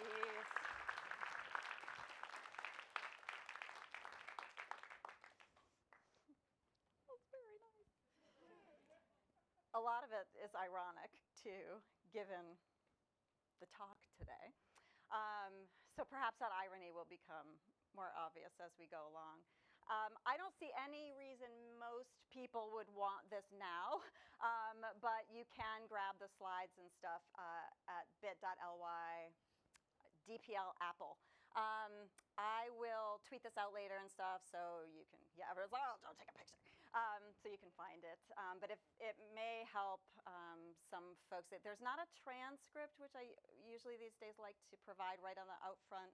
Jeez. That's very nice. A lot of it is ironic, too, given the talk today. So perhaps that irony will become more obvious as we go along. I don't see any reason most people would want this now, but you can grab the slides and stuff at bit.ly DPL Apple. I will tweet this out later and stuff, so you can, yeah, everyone's like, oh, don't take a picture. So you can find it. But if it may help some folks, there's not a transcript, which I usually these days like to provide right on the out front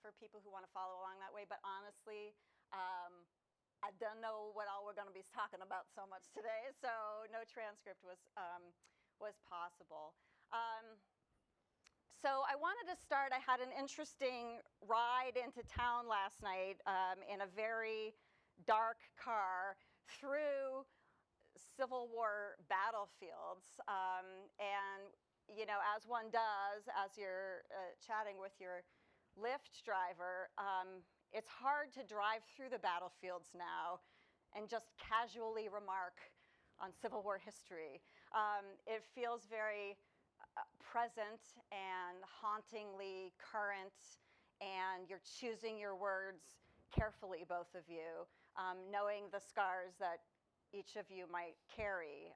for people who want to follow along that way. But honestly, I don't know what all we're going to be talking about so much today, so no transcript was possible. So I wanted to start, I had an interesting ride into town last night in a very dark car through Civil War battlefields. And, you know, as one does, as you're chatting with your Lyft driver, it's hard to drive through the battlefields now and just casually remark on Civil War history. It feels very present and hauntingly current, and you're choosing your words carefully, both of you, knowing the scars that each of you might carry.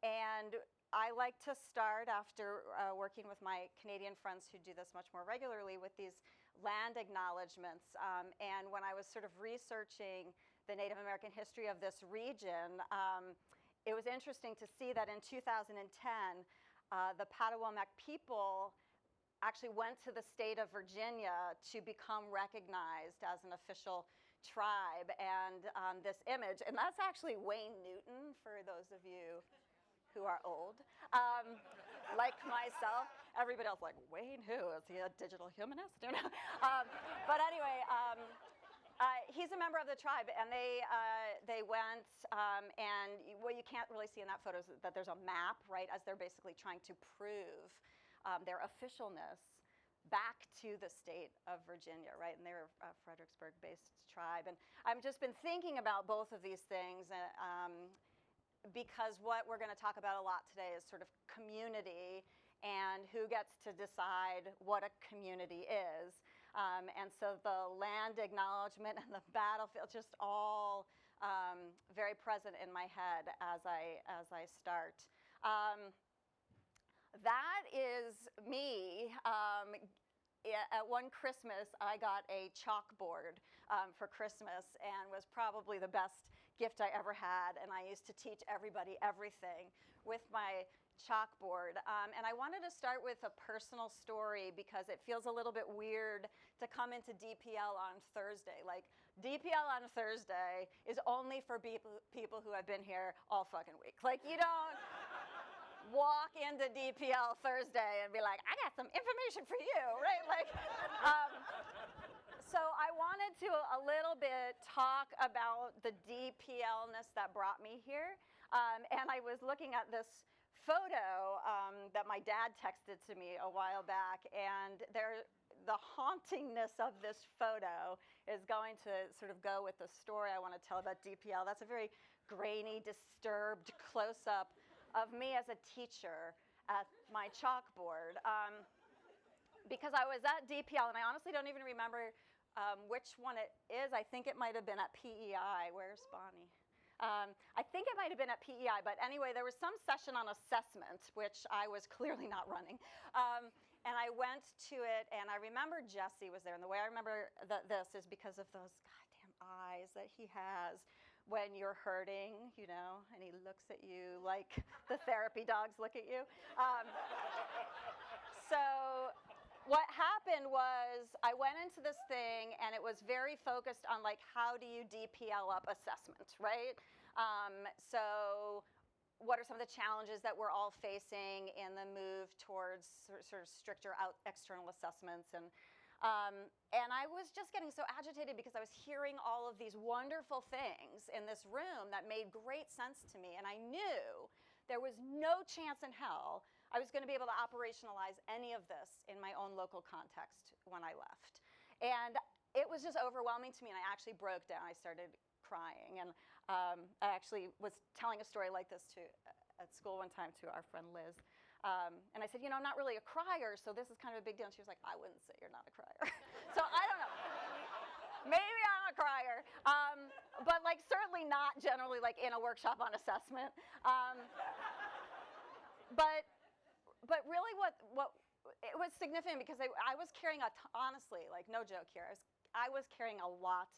And I like to start, after working with my Canadian friends who do this much more regularly, with these land acknowledgements. And when I was sort of researching the Native American history of this region, it was interesting to see that in 2010, the Padawan Mac people actually went to the state of Virginia to become recognized as an official tribe. And this image, and that's actually Wayne Newton, for those of you who are old, like myself. Everybody else like, Wayne who? Is he a digital humanist? But anyway, he's a member of the tribe, and they went, and what you can't really see in that photo is that there's a map, right, as they're basically trying to prove their officialness back to the state of Virginia, right, and they're a Fredericksburg-based tribe. And I've just been thinking about both of these things, because what we're going to talk about a lot today is sort of community and who gets to decide what a community is. And so the land acknowledgement and the battlefield, just all very present in my head as I start. That is me. At one Christmas, I got a chalkboard for Christmas, and was probably the best gift I ever had. And I used to teach everybody everything with my chalkboard. And I wanted to start with a personal story because it feels a little bit weird to come into DPL on Thursday. Like, DPL on Thursday is only for people who have been here all fucking week. Like, you don't walk into DPL Thursday and be like, I got some information for you, right? Like, so I wanted to a little bit talk about the DPL-ness that brought me here. And I was looking at this photo that my dad texted to me a while back, and the hauntingness of this photo is going to sort of go with the story I want to tell about DPL. That's a very grainy, disturbed close-up of me as a teacher at my chalkboard. Because I was at DPL, and I honestly don't even remember which one it is. I think it might have been at PEI. Where's Bonnie? I think it might have been at PEI, but anyway, there was some session on assessment, which I was clearly not running. And I went to it, and I remember Jesse was there. And the way I remember this is because of those goddamn eyes that he has when you're hurting, you know, and he looks at you like the therapy dogs look at you. So what happened was I went into this thing, and it was very focused on, like, how do you DPL up assessment, right? So what are some of the challenges that we're all facing in the move towards sort of stricter external assessments? And I was just getting so agitated because I was hearing all of these wonderful things in this room that made great sense to me. And I knew there was no chance in hell I was going to be able to operationalize any of this in my own local context when I left. And it was just overwhelming to me, and I actually broke down. I started crying, and I actually was telling a story like this at school one time to our friend Liz. And I said, I'm not really a crier, so this is kind of a big deal. And she was like, I wouldn't say you're not a crier. So I don't know. Maybe I'm a crier, but like certainly not generally like in a workshop on assessment. But really what it was significant because I was carrying honestly, like no joke here, I was carrying a lot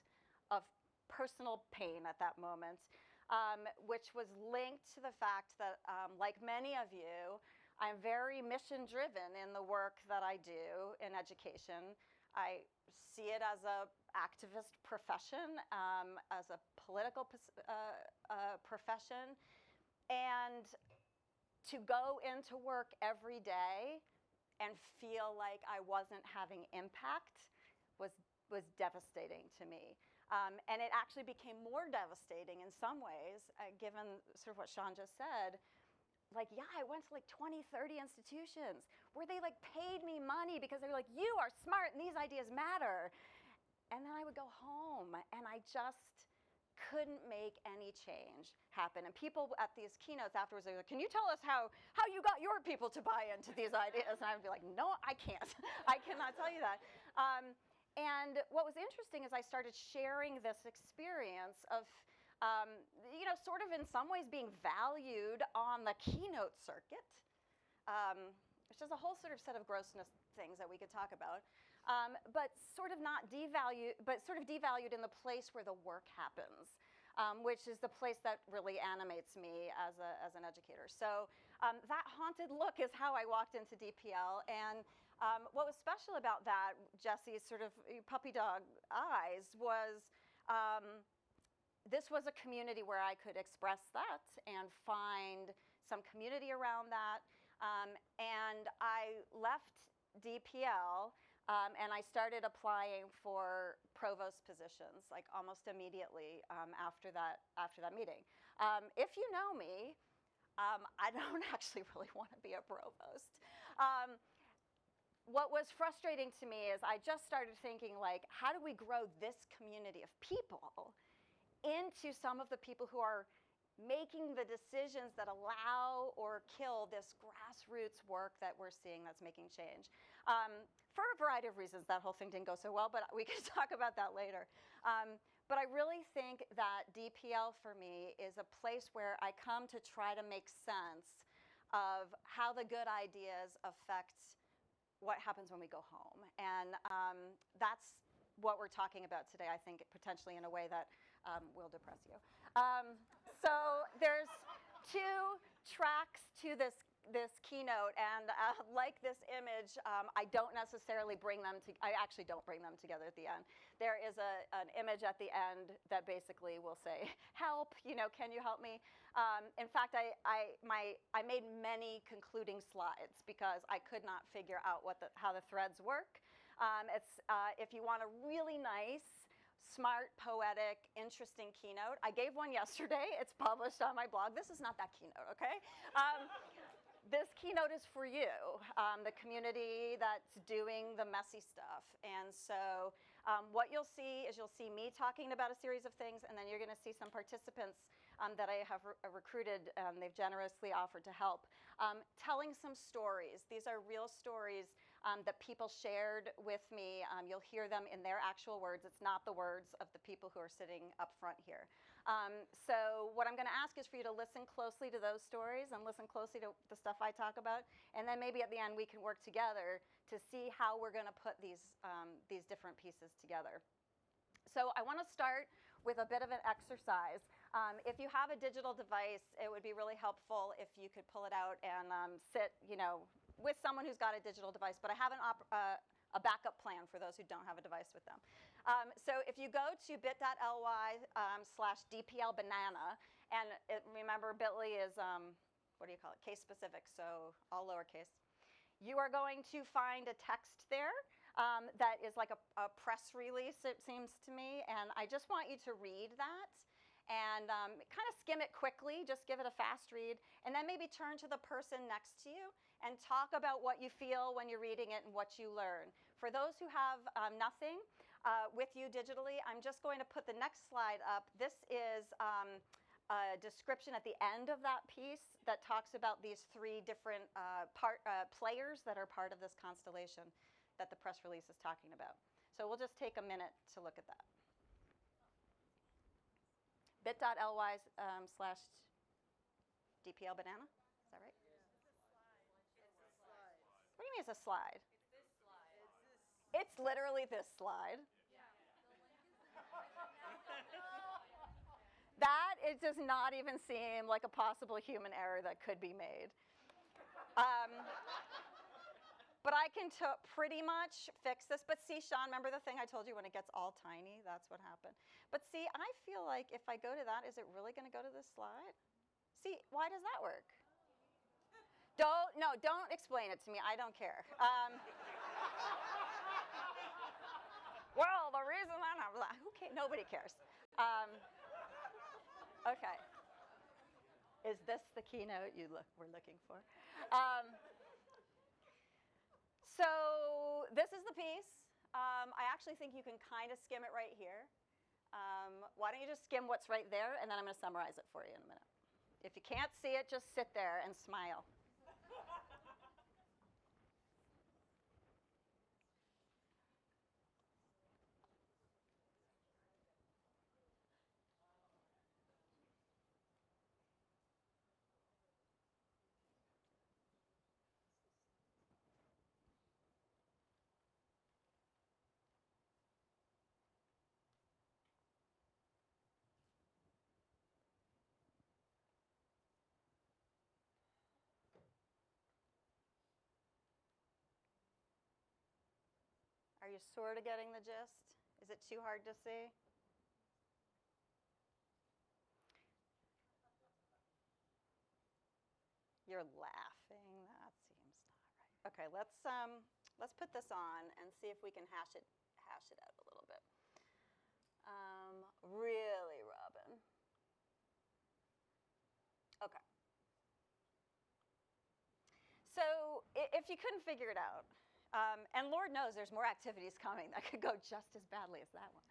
of personal pain at that moment, which was linked to the fact that, like many of you, I'm very mission-driven in the work that I do in education. I see it as an activist profession, as a political profession, and to go into work every day and feel like I wasn't having impact was devastating to me. And it actually became more devastating in some ways, given sort of what Sean just said. Like, yeah, I went to like 20, 30 institutions where they like paid me money because they were like, you are smart and these ideas matter. And then I would go home and I just couldn't make any change happen. And people at these keynotes afterwards, they were like, can you tell us how you got your people to buy into these ideas? And I would be like, no, I can't. I cannot tell you that. And what was interesting is I started sharing this experience of, sort of in some ways being valued on the keynote circuit, which is a whole sort of set of grossness things that we could talk about, but sort of not devalued, but sort of devalued in the place where the work happens, which is the place that really animates me as an educator. So that haunted look is how I walked into DPL, and what was special about that, Jesse's sort of puppy dog eyes, was this was a community where I could express that and find some community around that. And I left DPL and I started applying for provost positions like almost immediately after that meeting. If you know me, I don't actually really want to be a provost. What was frustrating to me is I just started thinking like, how do we grow this community of people into some of the people who are making the decisions that allow or kill this grassroots work that we're seeing that's making change. For a variety of reasons, that whole thing didn't go so well, but we can talk about that later. But I really think that DPL for me is a place where I come to try to make sense of how the good ideas affect what happens when we go home. And that's what we're talking about today, I think, potentially in a way that will depress you. So there's two tracks to this keynote, and like this image, I don't necessarily bring them to. I actually don't bring them together at the end. There is an image at the end that basically will say, "Help! Can you help me?" In fact, I made many concluding slides because I could not figure out how the threads work. If you want a really nice, smart, poetic, interesting keynote. I gave one yesterday. It's published on my blog. This is not that keynote, okay? This keynote is for you, the community that's doing the messy stuff. And so what you'll see is you'll see me talking about a series of things, and then you're going to see some participants that I have recruited. They've generously offered to help, telling some stories. These are real stories that people shared with me. You'll hear them in their actual words. It's not the words of the people who are sitting up front here. So what I'm going to ask is for you to listen closely to those stories and listen closely to the stuff I talk about. And then maybe at the end we can work together to see how we're going to put these different pieces together. So I want to start with a bit of an exercise. If you have a digital device, it would be really helpful if you could pull it out and sit, with someone who's got a digital device, but I have a backup plan for those who don't have a device with them. So if you go to bit.ly/DPLbanana, and remember bit.ly is, case specific, so all lowercase. You are going to find a text there that is like a press release, it seems to me, and I just want you to read that. And kind of skim it quickly, just give it a fast read, and then maybe turn to the person next to you and talk about what you feel when you're reading it and what you learn. For those who have nothing with you digitally, I'm just going to put the next slide up. This is a description at the end of that piece that talks about these three different players that are part of this constellation that the press release is talking about. So we'll just take a minute to look at that. bit.ly/DPL banana, is that right? What do you mean it's a slide? It's this slide. It's literally this slide. That, it does not even seem like a possible human error that could be made. But I can pretty much fix this. But see, Sean, remember the thing I told you when it gets all tiny? That's what happened. But see, I feel like if I go to that, is it really going to go to this slide? See, why does that work? Don't explain it to me. I don't care. Well, the reason I'm like, nobody cares. Okay. Is this the keynote we're looking for? So this is the piece. I actually think you can kind of skim it right here. Why don't you just skim what's right there, and then I'm going to summarize it for you in a minute. If you can't see it, just sit there and smile. Are you sort of getting the gist? Is it too hard to see? You're laughing. That seems not right. Okay, let's put this on and see if we can hash it out a little bit. Really, Robin? Okay. So if you couldn't figure it out, and Lord knows there's more activities coming that could go just as badly as that one.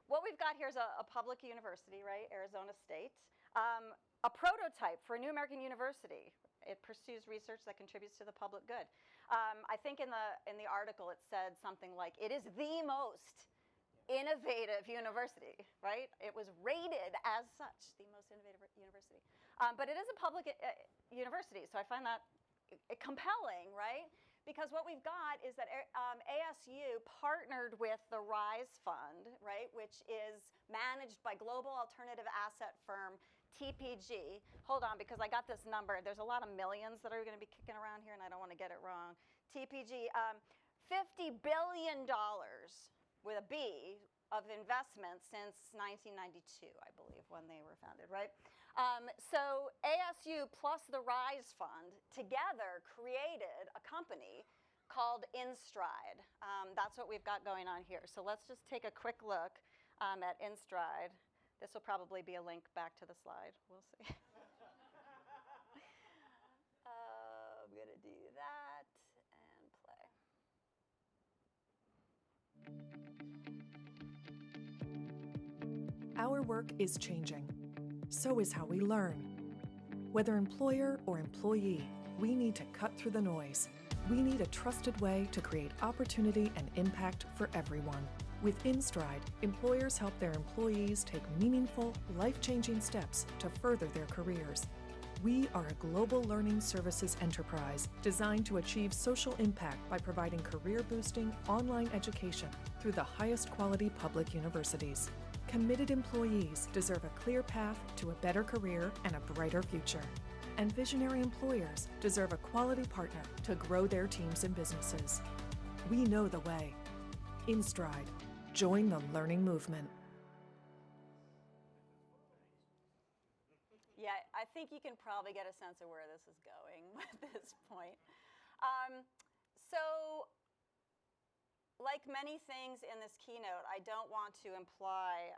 What we've got here is a public university, right, Arizona State. A prototype for a new American university. It pursues research that contributes to the public good. I think in the article it said something like, it is the most innovative university, right? It was rated as such, the most innovative university. But it is a public university, so I find that compelling, right? Because what we've got is that ASU partnered with the Rise Fund, right, which is managed by global alternative asset firm TPG. Hold on, because I got this number. There's a lot of millions that are going to be kicking around here, and I don't want to get it wrong. TPG, $50 billion with a B of investment since 1992, I believe, when they were founded, right? So ASU plus the Rise Fund together created a company called InStride. That's what we've got going on here. So let's just take a quick look at InStride. This will probably be a link back to the slide. We'll see. I'm going to do that and play. Our work is changing. So is how we learn. Whether employer or employee, we need to cut through the noise. We need a trusted way to create opportunity and impact for everyone. With InStride, employers help their employees take meaningful, life-changing steps to further their careers. We are a global learning services enterprise designed to achieve social impact by providing career-boosting online education through the highest quality public universities. Committed employees deserve a clear path to a better career and a brighter future. And visionary employers deserve a quality partner to grow their teams and businesses. We know the way. InStride. Join the learning movement. Yeah, I think you can probably get a sense of where this is going at this point. So, like many things in this keynote, I don't want to imply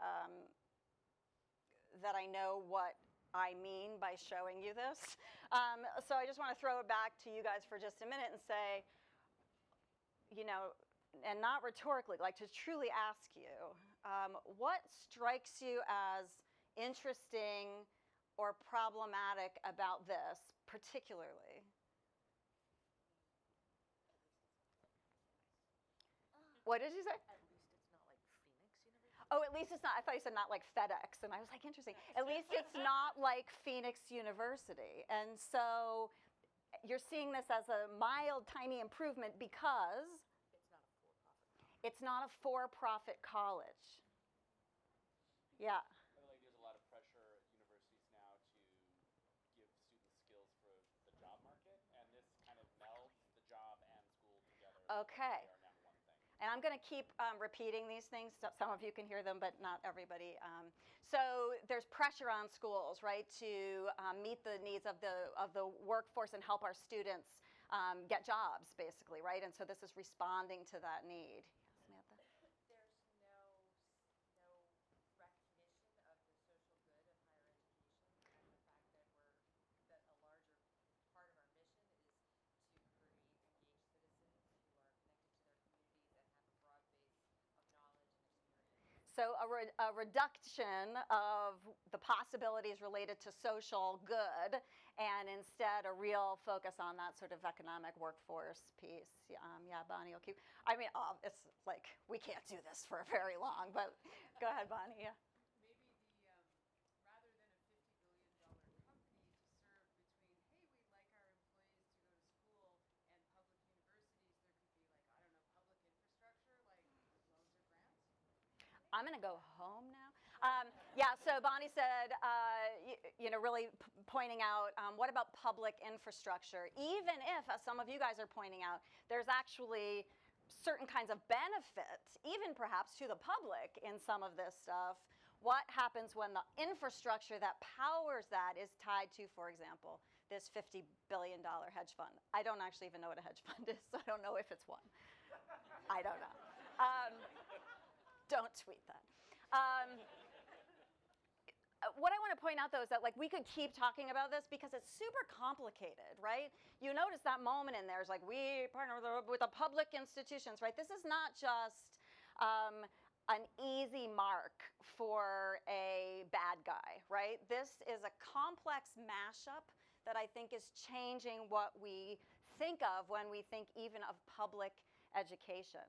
that I know what I mean by showing you this. So I just want to throw it back to you guys for just a minute and say, and not rhetorically, like to truly ask you, what strikes you as interesting or problematic about this particularly? What did you say? At least it's not like Phoenix University. Oh, at least it's not. I thought you said not like FedEx, and I was like, interesting. At least it's not like Phoenix University. And so you're seeing this as a mild, tiny improvement because It's not a for-profit. it's not a for-profit college. Yeah. I feel like there's a lot of pressure at universities now to give students skills for the job market, and this kind of melds the job and school together. Okay. They are now one thing. And I'm going to keep repeating these things. So some of you can hear them, but not everybody. So there's pressure on schools, right, to meet the needs of the workforce and help our students get jobs, basically, right? And so this is responding to that need. Yes, Samantha? There's no recognition of the social good of higher education and the fact that a larger part of our mission is to create engaged citizens who are connected to their communities and have a broad base of knowledge and experience. So a reduction of the possibilities related to social good, and instead a real focus on that sort of economic workforce piece. Yeah, Bonnie, okay. I mean, it's like we can't do this for very long, but go ahead, Bonnie. Yeah. Maybe rather than a $50 billion company to serve between, hey, we'd like our employees to go to school and public universities, there could be like, I don't know, public infrastructure, like loans or grants. I'm going to go home now. Yeah, so Bonnie said, really pointing out, what about public infrastructure? Even if, as some of you guys are pointing out, there's actually certain kinds of benefit, even perhaps to the public in some of this stuff, what happens when the infrastructure that powers that is tied to, for example, this $50 billion hedge fund? I don't actually even know what a hedge fund is, so I don't know if it's one. I don't know. Don't tweet that. What I want to point out, though, is that we could keep talking about this because it's super complicated, right? You notice that moment in there is we partner with the public institutions, right? This is not just an easy mark for a bad guy, right? This is a complex mashup that I think is changing what we think of when we think even of public education.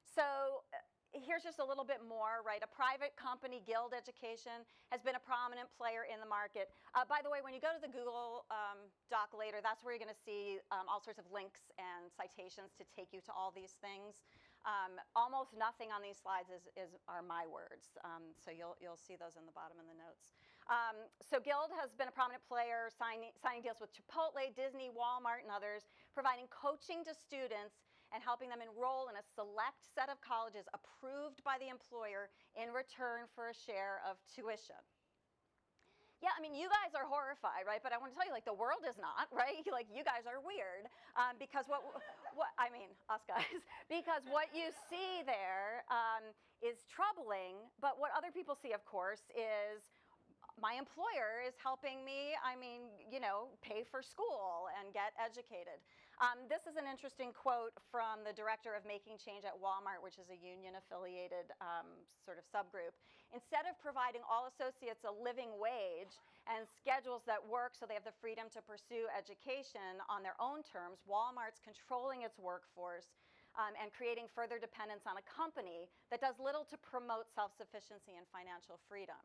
So here's just a little bit more, right? A private company, Guild Education, has been a prominent player in the market. By the way, when you go to the Google Doc later, that's where you're going to see all sorts of links and citations to take you to all these things. Almost nothing on these slides are my words, so you'll see those in the bottom in the notes. So Guild has been a prominent player, signing deals with Chipotle, Disney, Walmart, and others, providing coaching to students and helping them enroll in a select set of colleges approved by the employer in return for a share of tuition. Yeah, I mean, you guys are horrified, right? But I want to tell you, the world is not, right? You guys are weird because I mean, us guys, because what you see there is troubling, but what other people see, of course, is my employer is helping me, pay for school and get educated. This is an interesting quote from the director of Making Change at Walmart, which is a union-affiliated sort of subgroup. Instead of providing all associates a living wage and schedules that work so they have the freedom to pursue education on their own terms, Walmart's controlling its workforce and creating further dependence on a company that does little to promote self-sufficiency and financial freedom.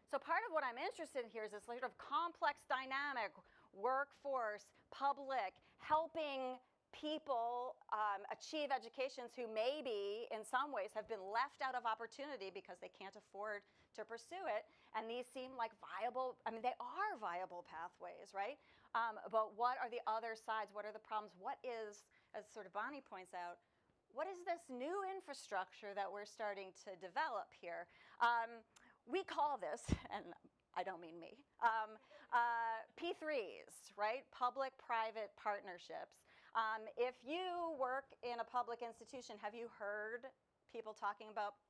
So part of what I'm interested in here is this sort of complex dynamic, workforce, public, helping people achieve educations who maybe in some ways have been left out of opportunity because they can't afford to pursue it. And these seem like viable, they are viable pathways, right? But what are the other sides? What are the problems? What is, as sort of Bonnie points out, what is this new infrastructure that we're starting to develop here? We call this, and I don't mean me, P3s, right? Public-private partnerships. If you work in a public institution, have you heard people talking about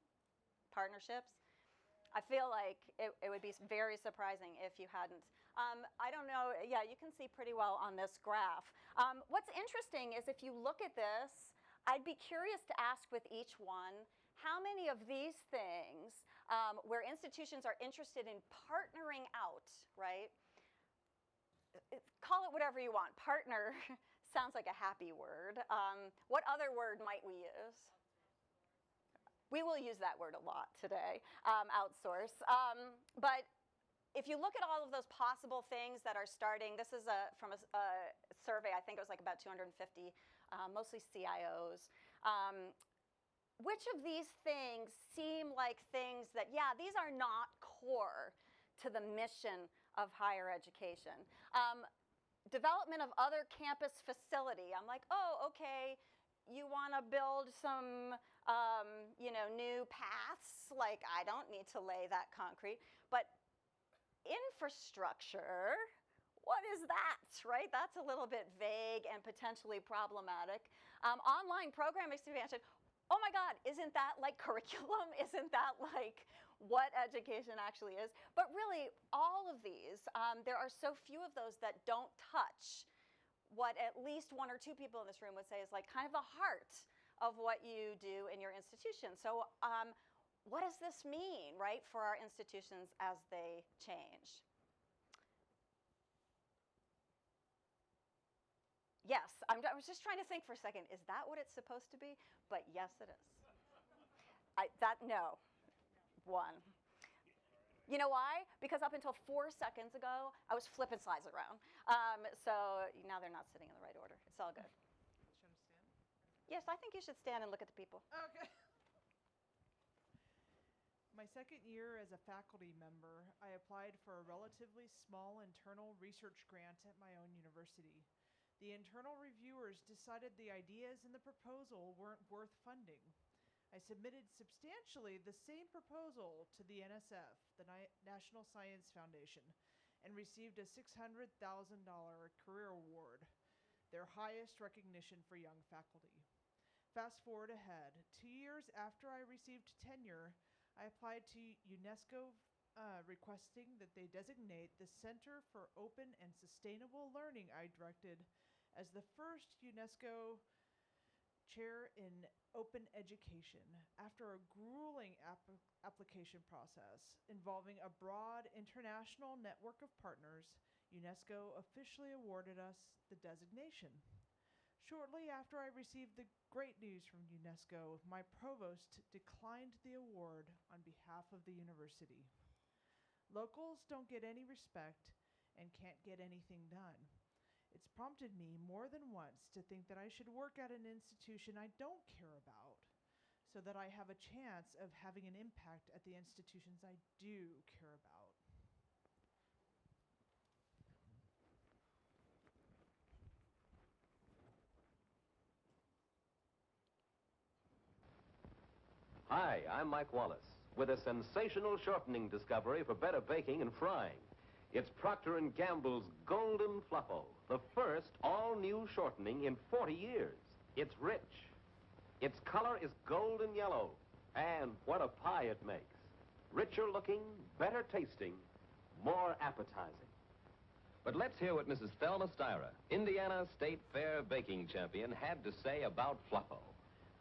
partnerships? I feel like it would be very surprising if you hadn't. I don't know, yeah, you can see pretty well on this graph. What's interesting is if you look at this, I'd be curious to ask with each one, how many of these things where institutions are interested in partnering out, right? Call it whatever you want. Partner sounds like a happy word. What other word might we use? We will use that word a lot today, outsource. But if you look at all of those possible things that are starting, this is from a survey, I think it was like about 250, mostly CIOs. Which of these things seem like things that, yeah, these are not core to the mission of higher education? Development of other campus facility. I'm like, oh, okay, you want to build some, new paths. Like, I don't need to lay that concrete. But infrastructure, what is that, right? That's a little bit vague and potentially problematic. Online program expansion. Oh my God, isn't that like curriculum? Isn't that like what education actually is? But really, all of these, there are so few of those that don't touch what at least one or two people in this room would say is like kind of the heart of what you do in your institution. So what does this mean, right, for our institutions as they change? Yes, I was just trying to think for a second, is that what it's supposed to be? But yes, it is. No, one. You know why? Because up until 4 seconds ago, I was flipping slides around. So now they're not sitting in the right order. It's all good. Should I stand? Yes, I think you should stand and look at the people. Okay. My second year as a faculty member, I applied for a relatively small internal research grant at my own university. The internal reviewers decided the ideas in the proposal weren't worth funding. I submitted substantially the same proposal to the NSF, the National Science Foundation, and received a $600,000 career award, their highest recognition for young faculty. Fast forward ahead, 2 years after I received tenure, I applied to UNESCO requesting that they designate the Center for Open and Sustainable Learning I directed as the first UNESCO chair in open education. After a grueling application process involving a broad international network of partners, UNESCO officially awarded us the designation. Shortly after I received the great news from UNESCO, my provost declined the award on behalf of the university. Locals don't get any respect and can't get anything done. It's prompted me more than once to think that I should work at an institution I don't care about so that I have a chance of having an impact at the institutions I do care about. Hi, I'm Mike Wallace with a sensational shortening discovery for better baking and frying. It's Procter & Gamble's Golden Fluffle, the first all-new shortening in 40 years. It's rich. Its color is golden yellow, and what a pie it makes. Richer looking, better tasting, more appetizing. But let's hear what Mrs. Thelma Styra, Indiana State Fair baking champion, had to say about Fluffle.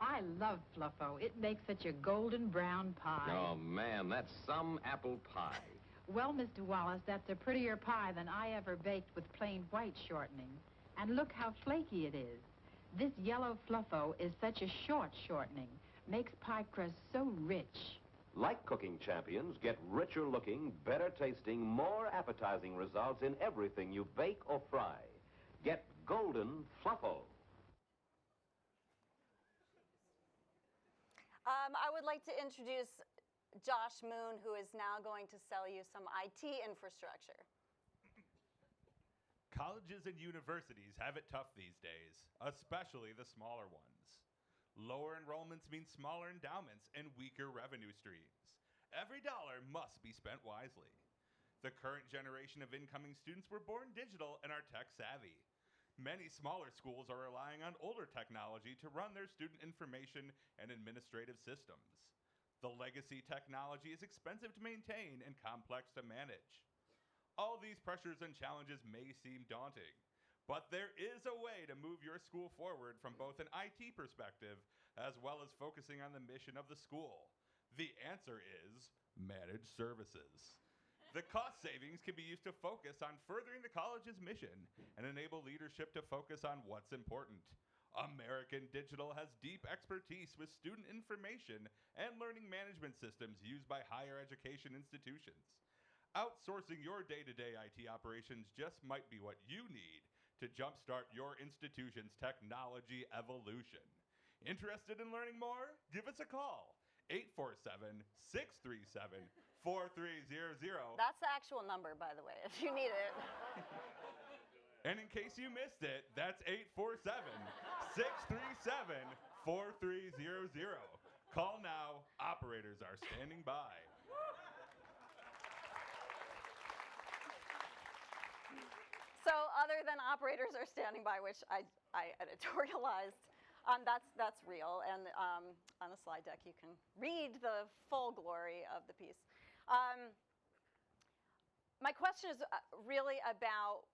I love Fluffo. It makes such a golden brown pie. Oh, man, that's some apple pie. Well, Mr. Wallace, that's a prettier pie than I ever baked with plain white shortening. And look how flaky it is. This yellow Fluffo is such a short shortening. Makes pie crust so rich. Like cooking champions, get richer looking, better tasting, more appetizing results in everything you bake or fry. Get Golden Fluffo. I would like to introduce Josh Moon, who is now going to sell you some IT infrastructure. Colleges and universities have it tough these days, especially the smaller ones. Lower enrollments mean smaller endowments and weaker revenue streams. Every dollar must be spent wisely. The current generation of incoming students were born digital and are tech savvy. Many smaller schools are relying on older technology to run their student information and administrative systems. The legacy technology is expensive to maintain and complex to manage. All these pressures and challenges may seem daunting, but there is a way to move your school forward from both an IT perspective as well as focusing on the mission of the school. The answer is managed services. The cost savings can be used to focus on furthering the college's mission and enable leadership to focus on what's important. American Digital has deep expertise with student information and learning management systems used by higher education institutions. Outsourcing your day-to-day IT operations just might be what you need to jumpstart your institution's technology evolution. Interested in learning more? Give us a call. 847-637-4300. That's the actual number, by the way, if you need it. And in case you missed it, that's 847-637-4300. Call now. Operators are standing by. So other than operators are standing by, which I editorialized, that's real. And on the slide deck, you can read the full glory of the piece. My question is really about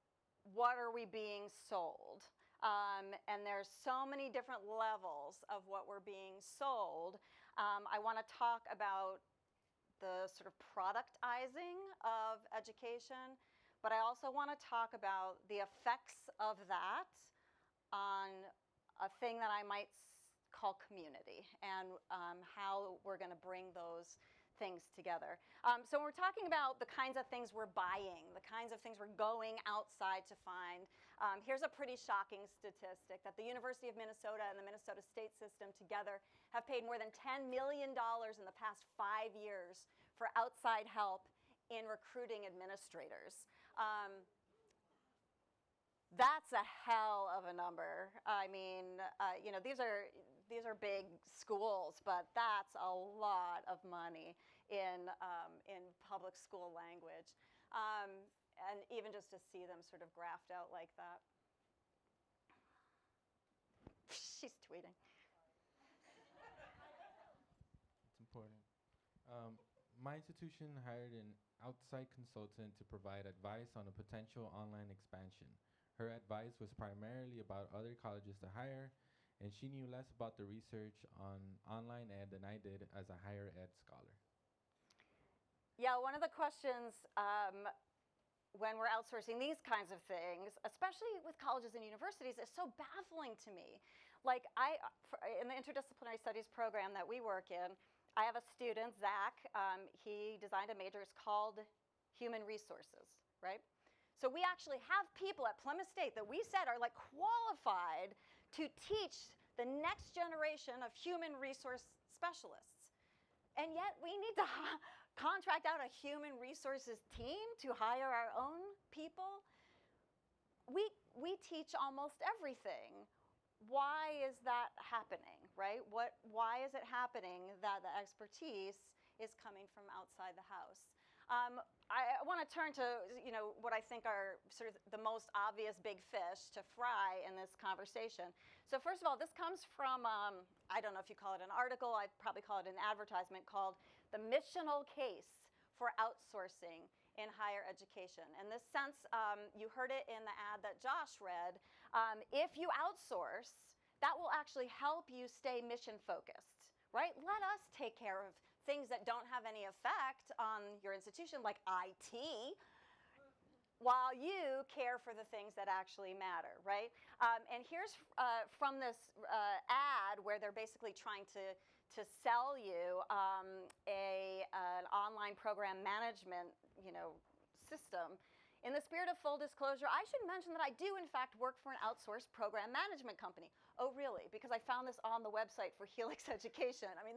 what are we being sold? And there's so many different levels of what we're being sold. I want to talk about the sort of productizing of education, but I also want to talk about the effects of that on a thing that I might call community and how we're going to bring those things together. So when we're talking about the kinds of things we're buying, the kinds of things we're going outside to find, here's a pretty shocking statistic that the University of Minnesota and the Minnesota State System together have paid more than $10 million in the past 5 years for outside help in recruiting administrators. That's a hell of a number. I mean, these are big schools, but that's a lot of money in public school language. And even just to see them sort of graphed out like that. She's tweeting. It's important. My institution hired an outside consultant to provide advice on a potential online expansion. Her advice was primarily about other colleges to hire, and she knew less about the research on online ed than I did as a higher ed scholar. Yeah, one of the questions when we're outsourcing these kinds of things, especially with colleges and universities, is so baffling to me. Like in the interdisciplinary studies program that we work in, I have a student, Zach. He designed a major. It's called Human Resources, right? So we actually have people at Plymouth State that we said are like qualified to teach the next generation of human resource specialists. And yet we need to contract out a human resources team to hire our own people. We teach almost everything. Why is that happening, right? Why is it happening that the expertise is coming from outside the house? I want to turn to what I think are sort of the most obvious big fish to fry in this conversation. So first of all, this comes from, I don't know if you call it an article, I'd probably call it an advertisement called The Missional Case for Outsourcing in Higher Education. In this sense, you heard it in the ad that Josh read. If you outsource, that will actually help you stay mission focused, right? Let us take care of things that don't have any effect on your institution, like IT, while you care for the things that actually matter, right? And here's from this ad where they're basically trying to sell you an online program management, system. In the spirit of full disclosure, I should mention that I do, in fact, work for an outsourced program management company. Oh, really? Because I found this on the website for Helix Education. I mean,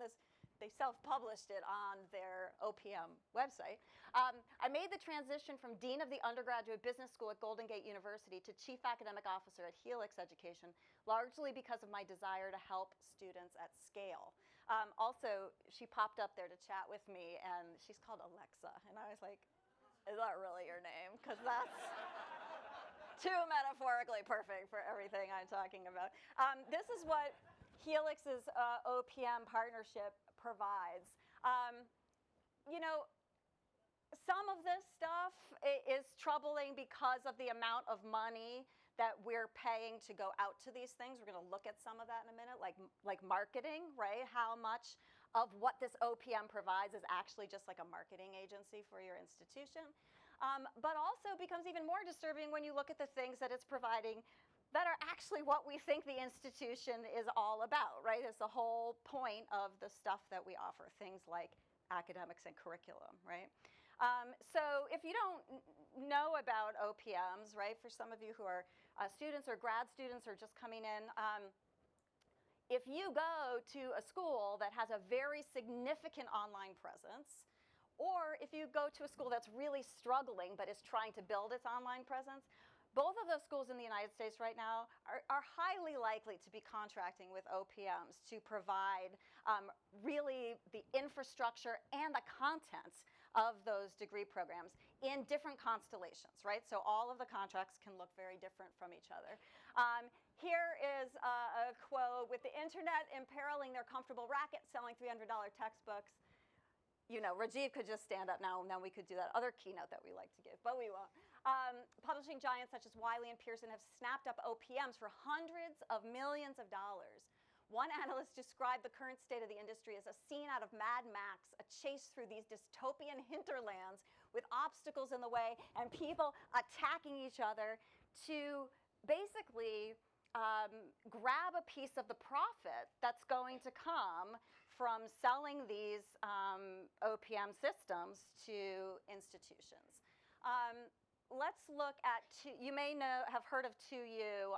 they self-published it on their OPM website. I made the transition from Dean of the Undergraduate Business School at Golden Gate University to Chief Academic Officer at Helix Education, largely because of my desire to help students at scale. Also, she popped up there to chat with me, and she's called Alexa. And I was like, is that really your name? Because that's too metaphorically perfect for everything I'm talking about. This is what Helix's OPM partnership provides. You know, some of this stuff is troubling because of the amount of money that we're paying to go out to these things. We're going to look at some of that in a minute, like marketing, right? How much of what this OPM provides is actually just like a marketing agency for your institution. But also becomes even more disturbing when you look at the things that it's providing that are actually what we think the institution is all about, right? It's the whole point of the stuff that we offer, things like academics and curriculum, right? So if you don't know about OPMs, right, for some of you who are students or grad students or just coming in, if you go to a school that has a very significant online presence, or if you go to a school that's really struggling but is trying to build its online presence, both of those schools in the United States right now are highly likely to be contracting with OPMs to provide really the infrastructure and the content of those degree programs in different constellations, right? So all of the contracts can look very different from each other. Here is a quote: "With the internet imperiling their comfortable racket, selling $300 textbooks." You know, Rajiv could just stand up now. Now we could do that other keynote that we like to give, but we won't. Publishing giants such as Wiley and Pearson have snapped up OPMs for hundreds of millions of dollars. One analyst described the current state of the industry as a scene out of Mad Max, a chase through these dystopian hinterlands with obstacles in the way and people attacking each other to basically grab a piece of the profit that's going to come from selling these OPM systems to institutions. Let's look at, you may have heard of 2U.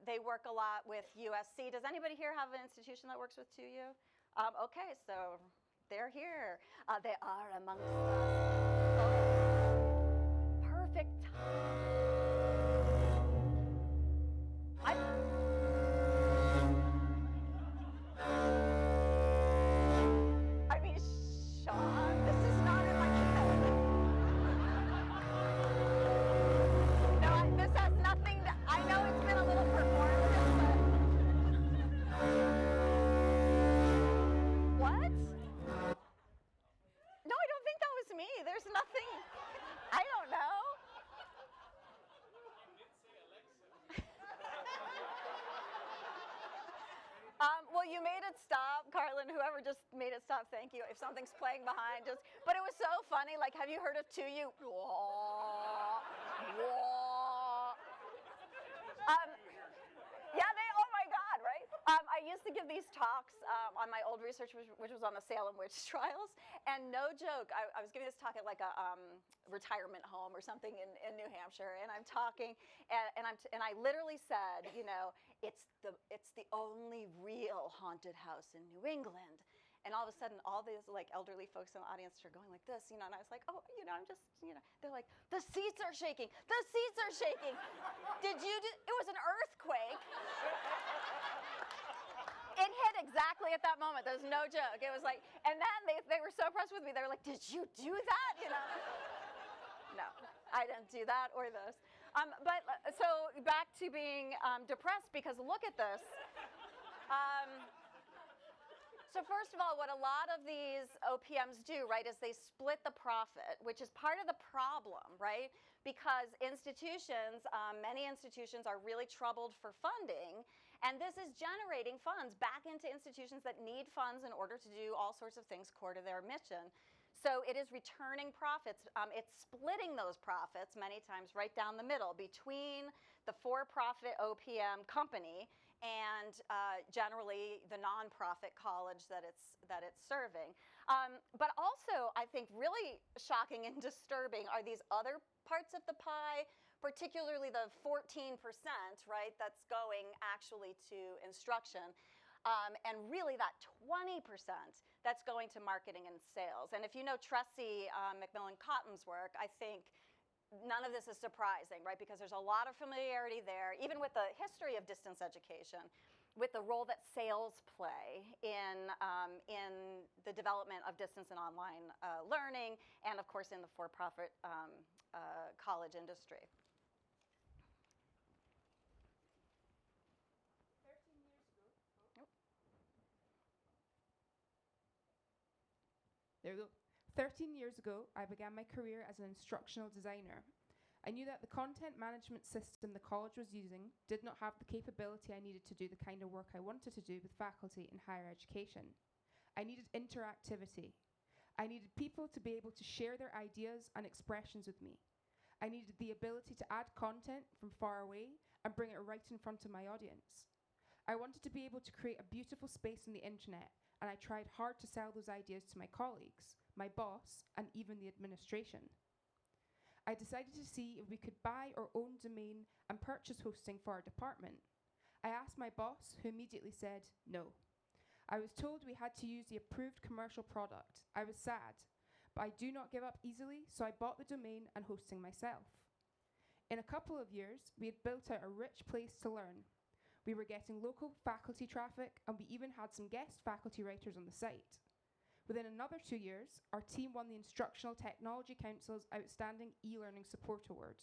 They work a lot with USC. Does anybody here have an institution that works with 2U? Okay, so they're here. They are amongst us. Oh, perfect time. I mean, Sean, this is not in my keynote. No, this has nothing to, I know it's been a little performative, but. What? No, I don't think that was me. There's nothing, I don't know. Well, you made it stop, Carlin. Whoever just made it stop, thank you. If something's playing behind, just. But it was so funny. Like, have you heard of 2U? Yeah, oh my God, right? I used to give these talks on my old research, which was on the Salem witch trials, and no joke, I was giving this talk at like a retirement home or something in New Hampshire, and I'm talking, and I literally said, you know, it's the only real haunted house in New England. And all of a sudden, all these like elderly folks in the audience are going like this, you know, and I was like, oh, you know, I'm just, you know, they're like, the seats are shaking, the seats are shaking. It was an earthquake. It hit exactly at that moment. There's no joke. It was like, and then they were so impressed with me. They were like, did you do that? You know? No, I didn't do that or this. But so back to being depressed, because look at this. So first of all, what a lot of these OPMs do, right, is they split the profit, which is part of the problem, right? Because institutions, many institutions are really troubled for funding, and this is generating funds back into institutions that need funds in order to do all sorts of things core to their mission. So it is returning profits. It's splitting those profits many times right down the middle between the for-profit OPM company and generally the nonprofit college that it's serving. But also, I think really shocking and disturbing are these other parts of the pie, particularly the 14%, right, that's going actually to instruction. And really that 20% that's going to marketing and sales. And if you know Tressie McMillan Cotton's work, I think none of this is surprising, right? Because there's a lot of familiarity there, even with the history of distance education, with the role that sales play in the development of distance and online learning, and of course in the for-profit college industry. 13 years ago. Nope. There we go. 13 years ago, I began my career as an instructional designer. I knew that the content management system the college was using did not have the capability I needed to do the kind of work I wanted to do with faculty in higher education. I needed interactivity. I needed people to be able to share their ideas and expressions with me. I needed the ability to add content from far away and bring it right in front of my audience. I wanted to be able to create a beautiful space on the internet, and I tried hard to sell those ideas to my colleagues, my boss, and even the administration. I decided to see if we could buy our own domain and purchase hosting for our department. I asked my boss, who immediately said no. I was told we had to use the approved commercial product. I was sad, but I do not give up easily, so I bought the domain and hosting myself. In a couple of years, we had built out a rich place to learn. We were getting local faculty traffic, and we even had some guest faculty writers on the site. Within another 2 years, our team won the Instructional Technology Council's Outstanding E-Learning Support Award.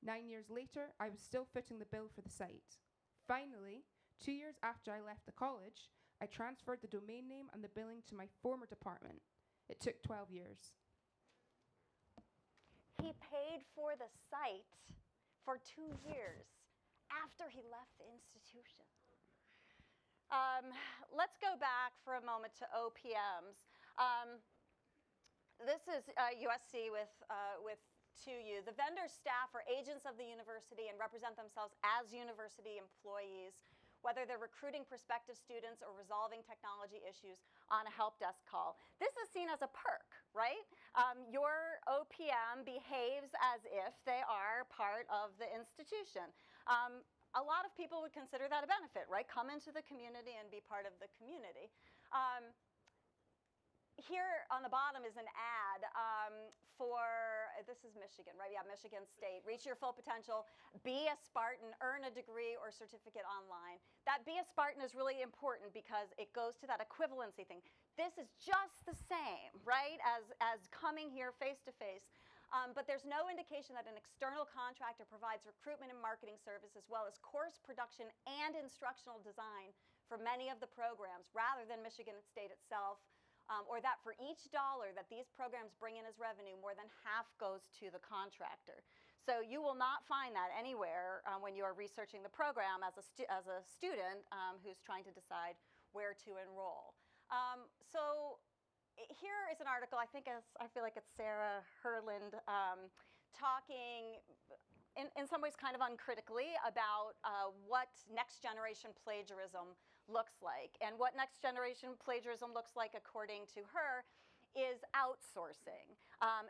9 years later, I was still footing the bill for the site. Finally, 2 years after I left the college, I transferred the domain name and the billing to my former department. It took 12 years. He paid for the site for 2 years after he left the institution. Let's go back for a moment to OPMs. This is USC with 2U. The vendor staff are agents of the university and represent themselves as university employees, whether they're recruiting prospective students or resolving technology issues on a help desk call. This is seen as a perk, right? Your OPM behaves as if they are part of the institution. A lot of people would consider that a benefit, right? Come into the community and be part of the community. Here on the bottom is an ad for, this is Michigan, right? Yeah, Michigan State. Reach your full potential, be a Spartan, earn a degree or certificate online. That be a Spartan is really important because it goes to that equivalency thing. This is just the same, right, as coming here face to face. But there's no indication that an external contractor provides recruitment and marketing service as well as course production and instructional design for many of the programs rather than Michigan State itself, or that for each dollar that these programs bring in as revenue, more than half goes to the contractor. So you will not find that anywhere when you are researching the program as a student who's trying to decide where to enroll. So here is an article, I feel like it's Sarah Herland talking in some ways kind of uncritically about what next generation plagiarism looks like. And what next generation plagiarism looks like, according to her, is outsourcing.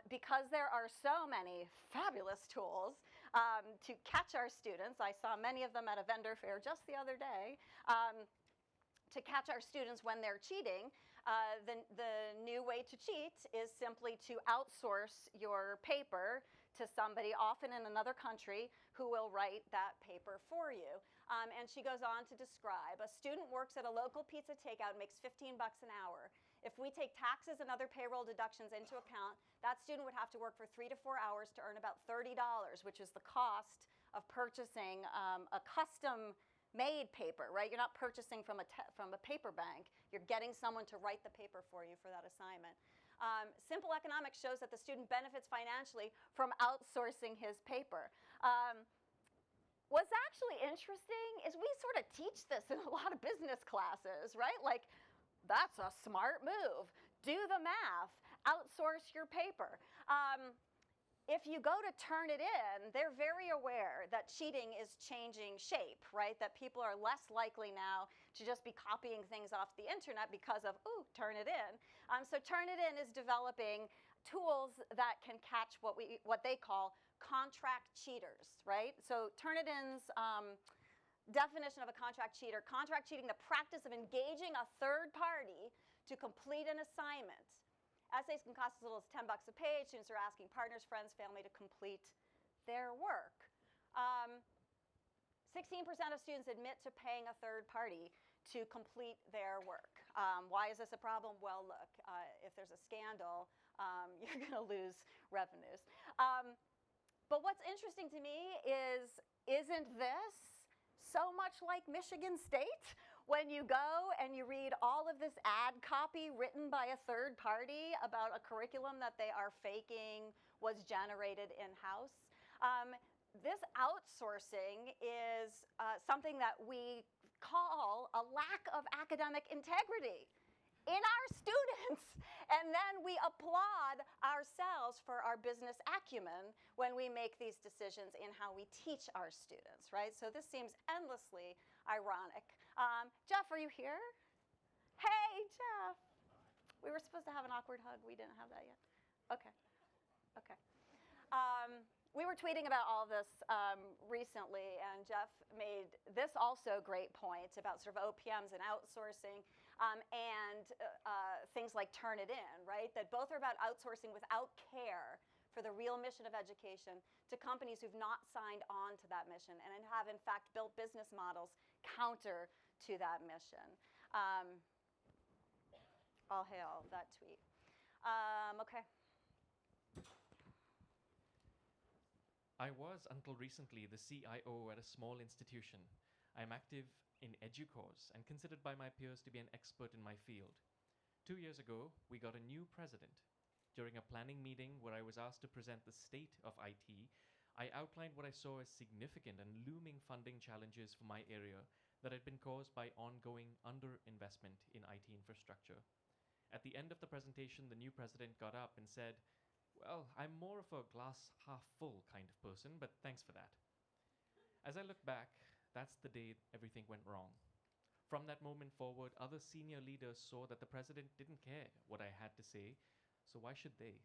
Because there are so many fabulous tools to catch our students. I saw many of them at a vendor fair just the other day. To catch our students when they're cheating, the new way to cheat is simply to outsource your paper to somebody, often in another country, who will write that paper for you. And she goes on to describe, a student works at a local pizza takeout and makes $15 an hour. If we take taxes and other payroll deductions into account, that student would have to work for 3 to 4 hours to earn about $30, which is the cost of purchasing a custom made paper, right? You're not purchasing from a paper bank. You're getting someone to write the paper for you for that assignment. Simple economics shows that the student benefits financially from outsourcing his paper. What's actually interesting is we sort of teach this in a lot of business classes, right? Like, that's a smart move. Do the math. Outsource your paper. If you go to turn it in, they're very aware that cheating is changing shape, right? That people are less likely now to just be copying things off the internet because of, ooh, turn it in. So turn it in is developing tools that can catch what they call contract cheaters, right? So Turnitin's definition of a contract cheater: contract cheating, the practice of engaging a third party to complete an assignment. Essays can cost as little as $10 a page. Students are asking partners, friends, family to complete their work. 16% of students admit to paying a third party to complete their work. Why is this a problem? Well, look, if there's a scandal, you're going to lose revenues. But what's interesting to me is, isn't this so much like Michigan State, when you go and you read all of this ad copy written by a third party about a curriculum that they are faking was generated in-house. This outsourcing is something that we call a lack of academic integrity in our students. And then we applaud ourselves for our business acumen when we make these decisions in how we teach our students, right? So this seems endlessly ironic. Jeff, are you here? Hey, Jeff. We were supposed to have an awkward hug. We didn't have that yet. Okay. Okay. We were tweeting about all this recently, and Jeff made this also great point about sort of OPMs and outsourcing and things like Turn It In, right? That both are about outsourcing without care for the real mission of education to companies who've not signed on to that mission and have, in fact, built business models counter to that mission. All hail that tweet. Okay. I was, until recently, the CIO at a small institution. I'm active in EduCause and considered by my peers to be an expert in my field. 2 years ago, we got a new president. During a planning meeting where I was asked to present the state of IT, I outlined what I saw as significant and looming funding challenges for my area that had been caused by ongoing underinvestment in IT infrastructure. At the end of the presentation, the new president got up and said, "Well, I'm more of a glass half full kind of person, but thanks for that." As I look back, that's the day everything went wrong. From that moment forward, other senior leaders saw that the president didn't care what I had to say, so why should they?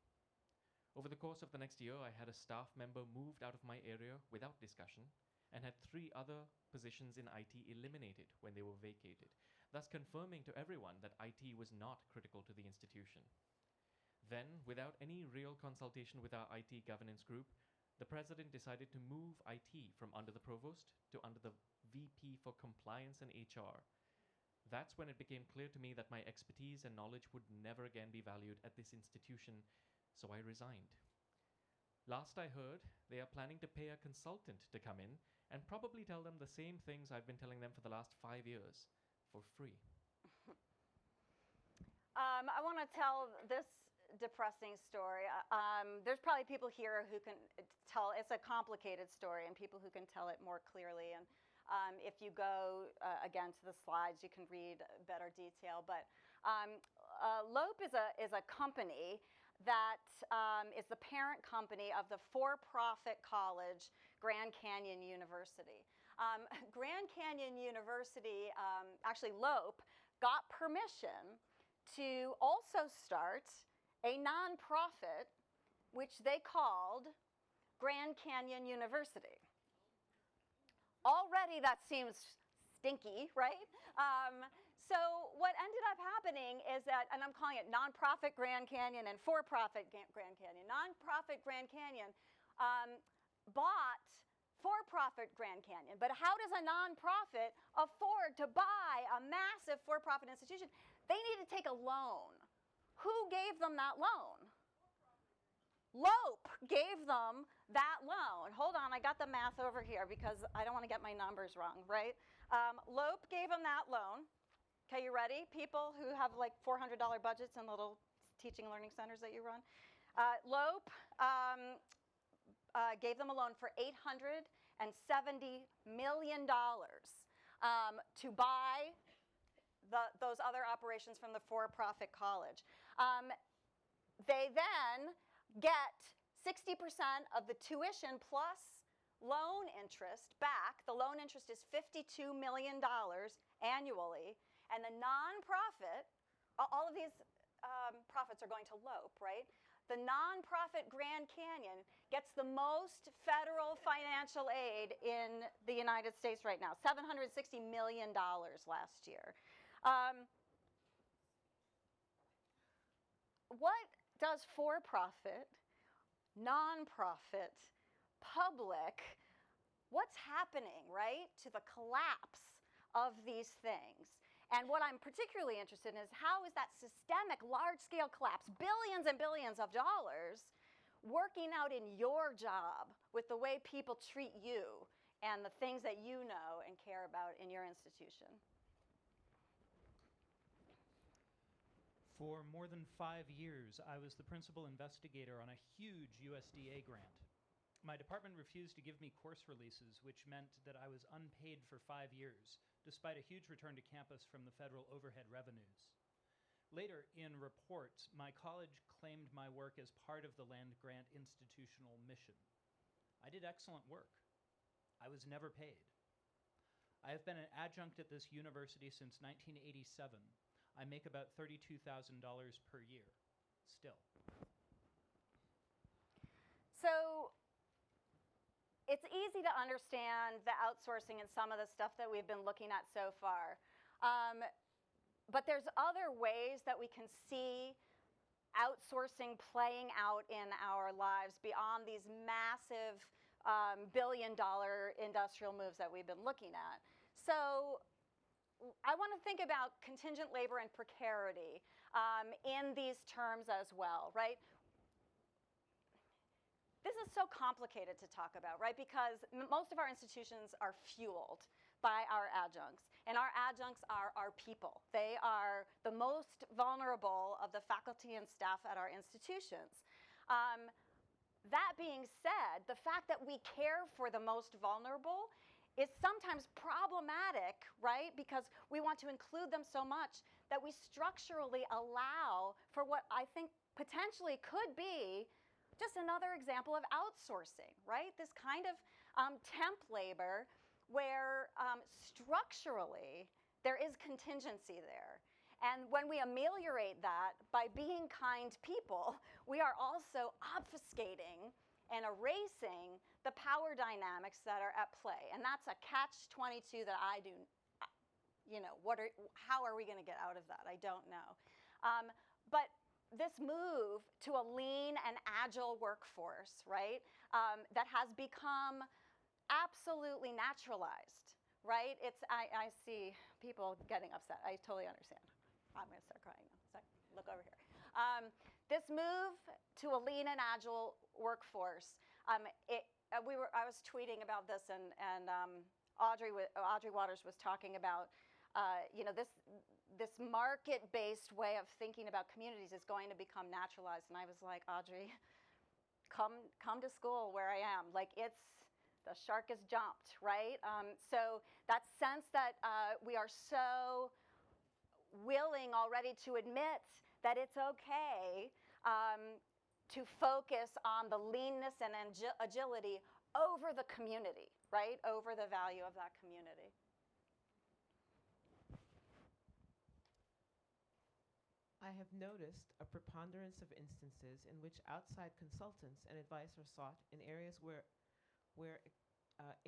Over the course of the next year, I had a staff member moved out of my area without discussion and had 3 other positions in IT eliminated when they were vacated, thus confirming to everyone that IT was not critical to the institution. Then, without any real consultation with our IT governance group, the president decided to move IT from under the provost to under the VP for Compliance and HR. That's when it became clear to me that my expertise and knowledge would never again be valued at this institution, so I resigned. Last I heard, they are planning to pay a consultant to come in and probably tell them the same things I've been telling them for the last 5 years, for free. I want to tell this depressing story. There's probably people here who can tell, it's a complicated story, and people who can tell it more clearly. And if you go again to the slides, you can read better detail. But LOPE is a company that is the parent company of the for-profit college, Grand Canyon University. Grand Canyon University, actually LOPE, got permission to also start a nonprofit, which they called Grand Canyon University. Already that seems stinky, right? So what ended up happening is that, and I'm calling it nonprofit Grand Canyon and for-profit Grand Canyon. Nonprofit Grand Canyon bought for-profit Grand Canyon. But how does a nonprofit afford to buy a massive for-profit institution? They need to take a loan. Who gave them that loan? LOPE gave them that loan. Hold on, I got the math over here because I don't want to get my numbers wrong, right? LOPE gave them that loan. Okay, you ready? People who have like $400 budgets in little teaching and learning centers that you run. LOPE gave them a loan for $870 million to buy those other operations from the for-profit college. They then get 60% of the tuition plus loan interest back. The loan interest is $52 million annually. And the nonprofit, all of these profits are going to LOPE, right? The nonprofit Grand Canyon gets the most federal financial aid in the United States right now, $760 million last year. What does for-profit, nonprofit, public, what's happening, right, to the collapse of these things? And what I'm particularly interested in is how is that systemic, large-scale collapse, billions and billions of dollars, working out in your job with the way people treat you and the things that you know and care about in your institution? For more than 5 years, I was the principal investigator on a huge USDA grant. My department refused to give me course releases, which meant that I was unpaid for 5 years, despite a huge return to campus from the federal overhead revenues. Later, in reports, my college claimed my work as part of the land grant institutional mission. I did excellent work. I was never paid. I have been an adjunct at this university since 1987. I make about $32,000 per year, still. So it's easy to understand the outsourcing and some of the stuff that we've been looking at so far. But there's other ways that we can see outsourcing playing out in our lives beyond these massive billion-dollar industrial moves that we've been looking at. So I want to think about contingent labor and precarity in these terms as well, right? This is so complicated to talk about, right? Because most of our institutions are fueled by our adjuncts. And our adjuncts are our people. They are the most vulnerable of the faculty and staff at our institutions. That being said, the fact that we care for the most vulnerable is sometimes problematic, right? Because we want to include them so much that we structurally allow for what I think potentially could be just another example of outsourcing, right? This kind of temp labor where structurally there is contingency there. And when we ameliorate that by being kind people, we are also obfuscating and erasing the power dynamics that are at play. And that's a catch-22 that I do, how are we gonna get out of that? I don't know. But this move to a lean and agile workforce, right, that has become absolutely naturalized, right? I see people getting upset. I totally understand. I'm gonna start crying now. Sorry, look over here. This move to a lean and agile workforce, I was tweeting about this, and Audrey Waters was talking about, this market-based way of thinking about communities is going to become naturalized. And I was like, Audrey, come to school where I am. Like, the shark has jumped, right? So that sense that we are so willing already to admit that it's okay to focus on the leanness and agility over the community, right? Over the value of that community. I have noticed a preponderance of instances in which outside consultants and advice are sought in areas where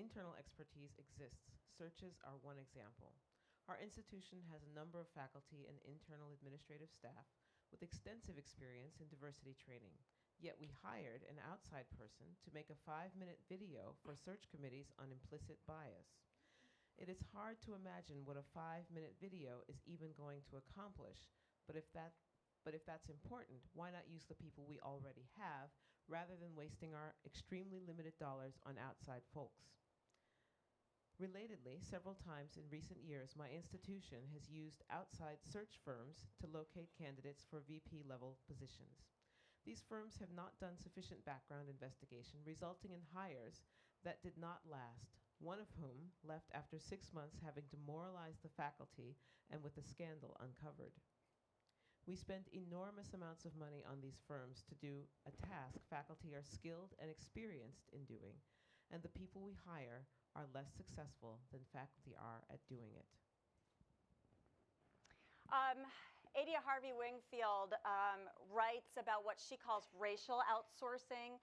internal expertise exists. Searches are one example. Our institution has a number of faculty and internal administrative staff with extensive experience in diversity training. Yet we hired an outside person to make a 5-minute video for search committees on implicit bias. It is hard to imagine what a 5-minute video is even going to accomplish, but if that's important, why not use the people we already have rather than wasting our extremely limited dollars on outside folks? Relatedly, several times in recent years, my institution has used outside search firms to locate candidates for VP-level positions. These firms have not done sufficient background investigation, resulting in hires that did not last, one of whom left after 6 months having demoralized the faculty and with the scandal uncovered. We spend enormous amounts of money on these firms to do a task faculty are skilled and experienced in doing, and the people we hire are less successful than faculty are at doing it. Adia Harvey Wingfield writes about what she calls racial outsourcing.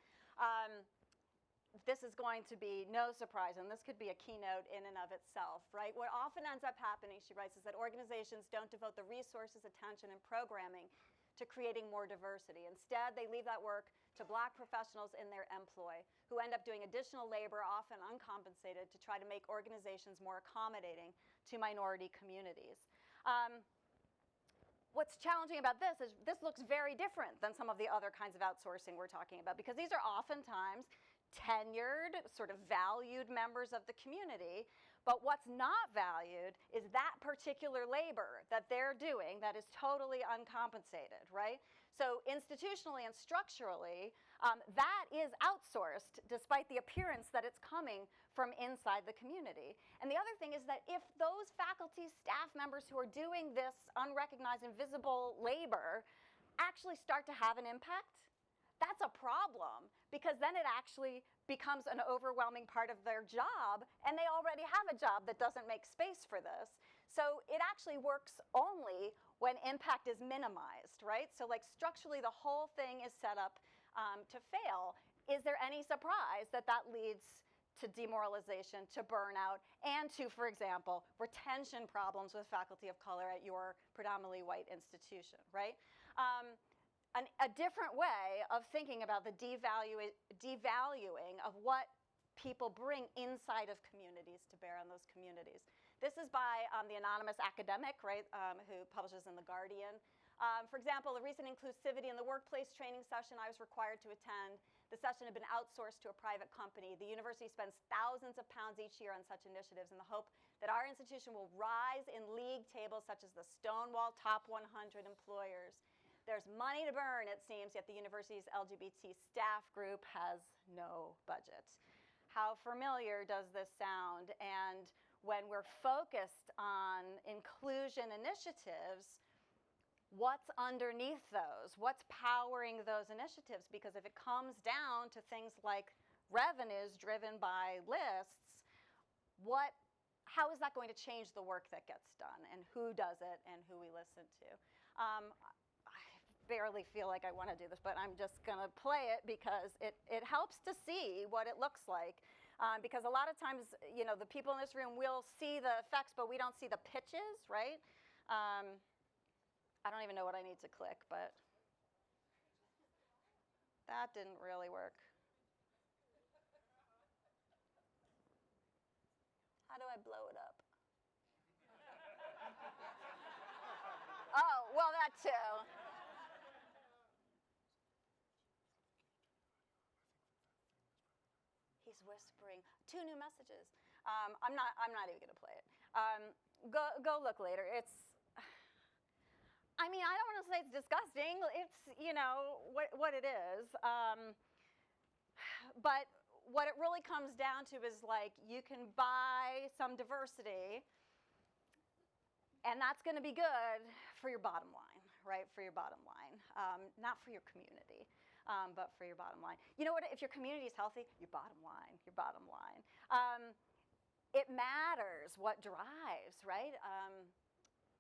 This is going to be no surprise, and this could be a keynote in and of itself, right? What often ends up happening, she writes, is that organizations don't devote the resources, attention, and programming to creating more diversity. Instead, they leave that work to Black professionals in their employ, who end up doing additional labor, often uncompensated, to try to make organizations more accommodating to minority communities. What's challenging about this is this looks very different than some of the other kinds of outsourcing we're talking about, because these are oftentimes tenured, sort of valued members of the community. But what's not valued is that particular labor that they're doing that is totally uncompensated, right? So institutionally and structurally, that is outsourced despite the appearance that it's coming from inside the community. And the other thing is that if those faculty, staff members who are doing this unrecognized, invisible labor actually start to have an impact, that's a problem, because then it actually becomes an overwhelming part of their job, and they already have a job that doesn't make space for this. So it actually works only when impact is minimized, right? So like structurally, the whole thing is set up to fail. Is there any surprise that that leads to demoralization, to burnout, and to, for example, retention problems with faculty of color at your predominantly white institution, right? A different way of thinking about the devaluing of what people bring inside of communities to bear on those communities. This is by the anonymous academic, right, who publishes in The Guardian. For example, a recent inclusivity in the workplace training session I was required to attend. The session had been outsourced to a private company. The university spends thousands of pounds each year on such initiatives in the hope that our institution will rise in league tables such as the Stonewall Top 100 Employers. There's money to burn, it seems, yet the university's LGBT staff group has no budget. How familiar does this sound? And when we're focused on inclusion initiatives, what's underneath those? What's powering those initiatives? Because if it comes down to things like revenues driven by lists, how is that going to change the work that gets done, and who does it, and who we listen to? I barely feel like I want to do this, but I'm just going to play it because it helps to see what it looks like. Because a lot of times, you know, the people in this room will see the effects, but we don't see the pitches, right? I don't even know what I need to click, but that didn't really work. How do I blow it up? Oh, well, that too. He's whispering 2 new messages. I'm not even going to play it. Go look later. I mean, I don't want to say it's disgusting. It's, you know, what it is. But what it really comes down to is like you can buy some diversity, and that's going to be good for your bottom line, right? For your bottom line, not for your community. But for your bottom line. You know what, if your community is healthy, your bottom line. It matters what drives, right?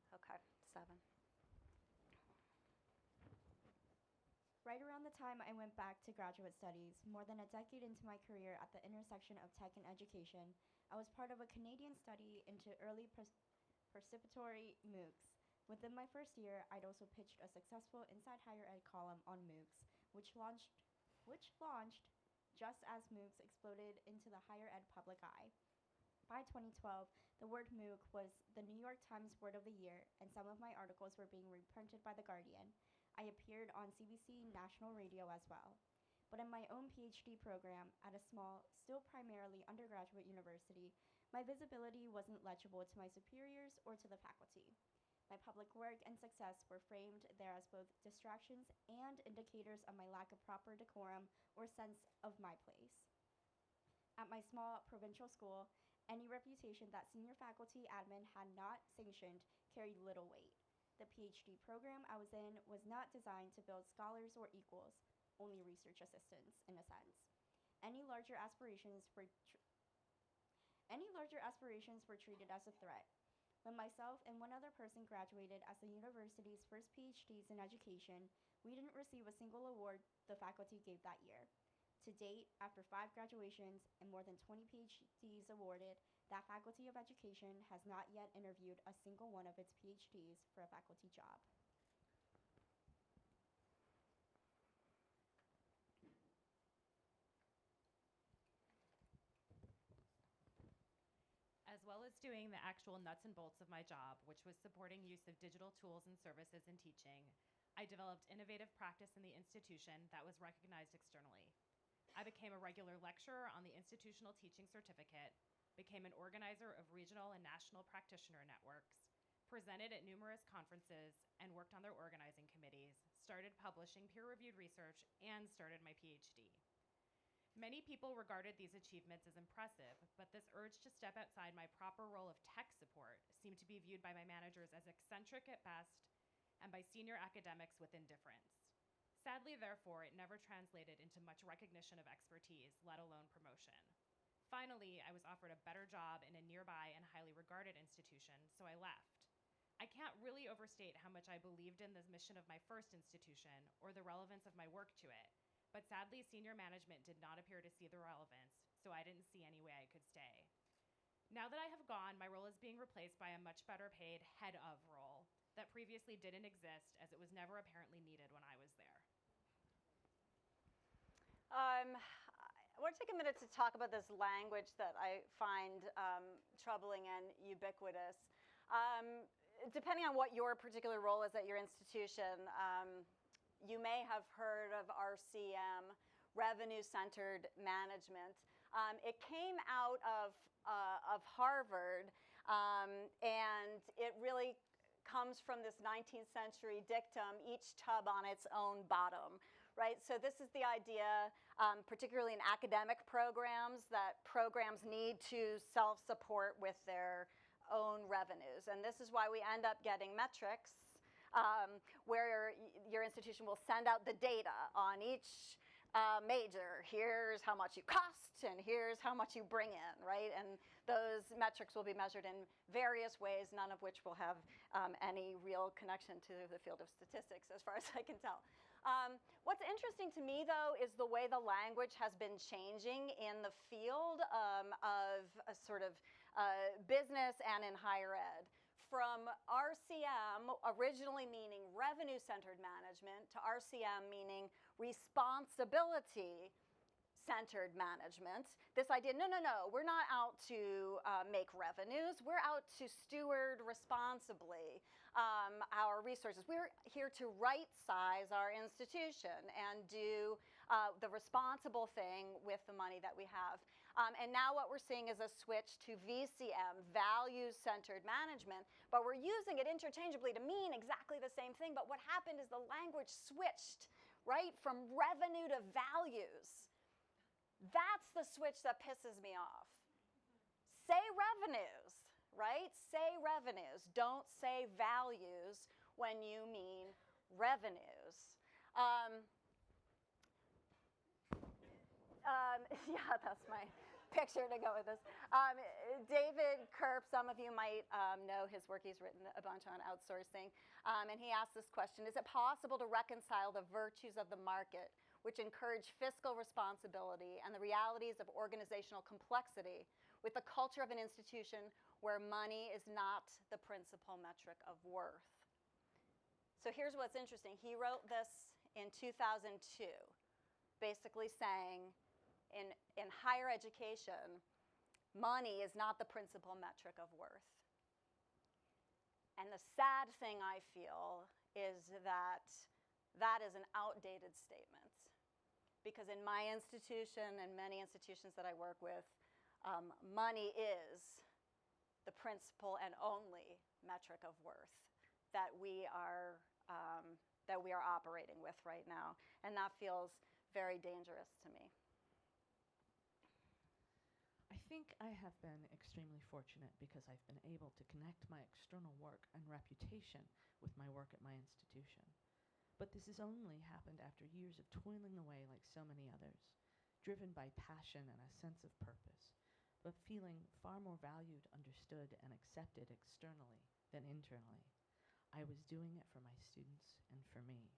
Okay, 7. Right around the time I went back to graduate studies, more than a decade into my career at the intersection of tech and education, I was part of a Canadian study into early participatory MOOCs. Within my first year, I'd also pitched a successful Inside Higher Ed column on MOOCs, which launched just as MOOCs exploded into the higher ed public eye. By 2012, the word MOOC was the New York Times Word of the Year, and some of my articles were being reprinted by The Guardian. I appeared on CBC National Radio as well. But in my own PhD program at a small, still primarily undergraduate university, my visibility wasn't legible to my superiors or to the faculty. My public work and success were framed there as both distractions and indicators of my lack of proper decorum or sense of my place. At my small provincial school, any reputation that senior faculty admin had not sanctioned carried little weight. The PhD program I was in was not designed to build scholars or equals, only research assistants, in a sense. Any larger aspirations were treated as a threat. When myself and one other person graduated as the university's first PhDs in education, we didn't receive a single award the faculty gave that year. To date, after 5 graduations and more than 20 PhDs awarded, that faculty of education has not yet interviewed a single one of its PhDs for a faculty job. As well as doing the actual nuts and bolts of my job, which was supporting use of digital tools and services in teaching, I developed innovative practice in the institution that was recognized externally. I became a regular lecturer on the Institutional Teaching Certificate, became an organizer of regional and national practitioner networks, presented at numerous conferences, and worked on their organizing committees, started publishing peer-reviewed research, and started my PhD. Many people regarded these achievements as impressive, but this urge to step outside my proper role of tech support seemed to be viewed by my managers as eccentric at best and by senior academics with indifference. Sadly, therefore, it never translated into much recognition of expertise, let alone promotion. Finally, I was offered a better job in a nearby and highly regarded institution, so I left. I can't really overstate how much I believed in the mission of my first institution or the relevance of my work to it, but sadly, senior management did not appear to see the relevance, so I didn't see any way I could stay. Now that I have gone, my role is being replaced by a much better paid head of role that previously didn't exist, as it was never apparently needed when I was there. I want to take a minute to talk about this language that I find troubling and ubiquitous. Depending on what your particular role is at your institution, you may have heard of RCM, revenue-centered management. It came out of Harvard, and it really comes from this 19th century dictum, each tub on its own bottom, right? So this is the idea, particularly in academic programs, that programs need to self-support with their own revenues. And this is why we end up getting metrics where your institution will send out the data on each major. Here's how much you cost, and here's how much you bring in, right? And those metrics will be measured in various ways, none of which will have any real connection to the field of statistics, as far as I can tell. What's interesting to me, though, is the way the language has been changing in the field of a sort of business and in higher ed. From RCM, originally meaning revenue-centered management, to RCM meaning responsibility-centered management. This idea, no, we're not out to make revenues. We're out to steward responsibly our resources. We're here to right-size our institution and do the responsible thing with the money that we have. And now what we're seeing is a switch to VCM, values-centered management, but we're using it interchangeably to mean exactly the same thing, but what happened is the language switched, right, from revenue to values. That's the switch that pisses me off. Say revenues, right? Say revenues. Don't say values when you mean revenues. Yeah, that's my picture to go with this. David Kerp, some of you might know his work. He's written a bunch on outsourcing. And he asked this question: is it possible to reconcile the virtues of the market, which encourage fiscal responsibility and the realities of organizational complexity, with the culture of an institution where money is not the principal metric of worth? So here's what's interesting. He wrote this in 2002, basically saying, in higher education, money is not the principal metric of worth. And the sad thing I feel is that that is an outdated statement. Because in my institution and many institutions that I work with, money is the principal and only metric of worth that we are operating with right now. And that feels very dangerous to me. I think I have been extremely fortunate because I've been able to connect my external work and reputation with my work at my institution. But this has only happened after years of toiling away like so many others, driven by passion and a sense of purpose, but feeling far more valued, understood, and accepted externally than internally. I was doing it for my students and for me.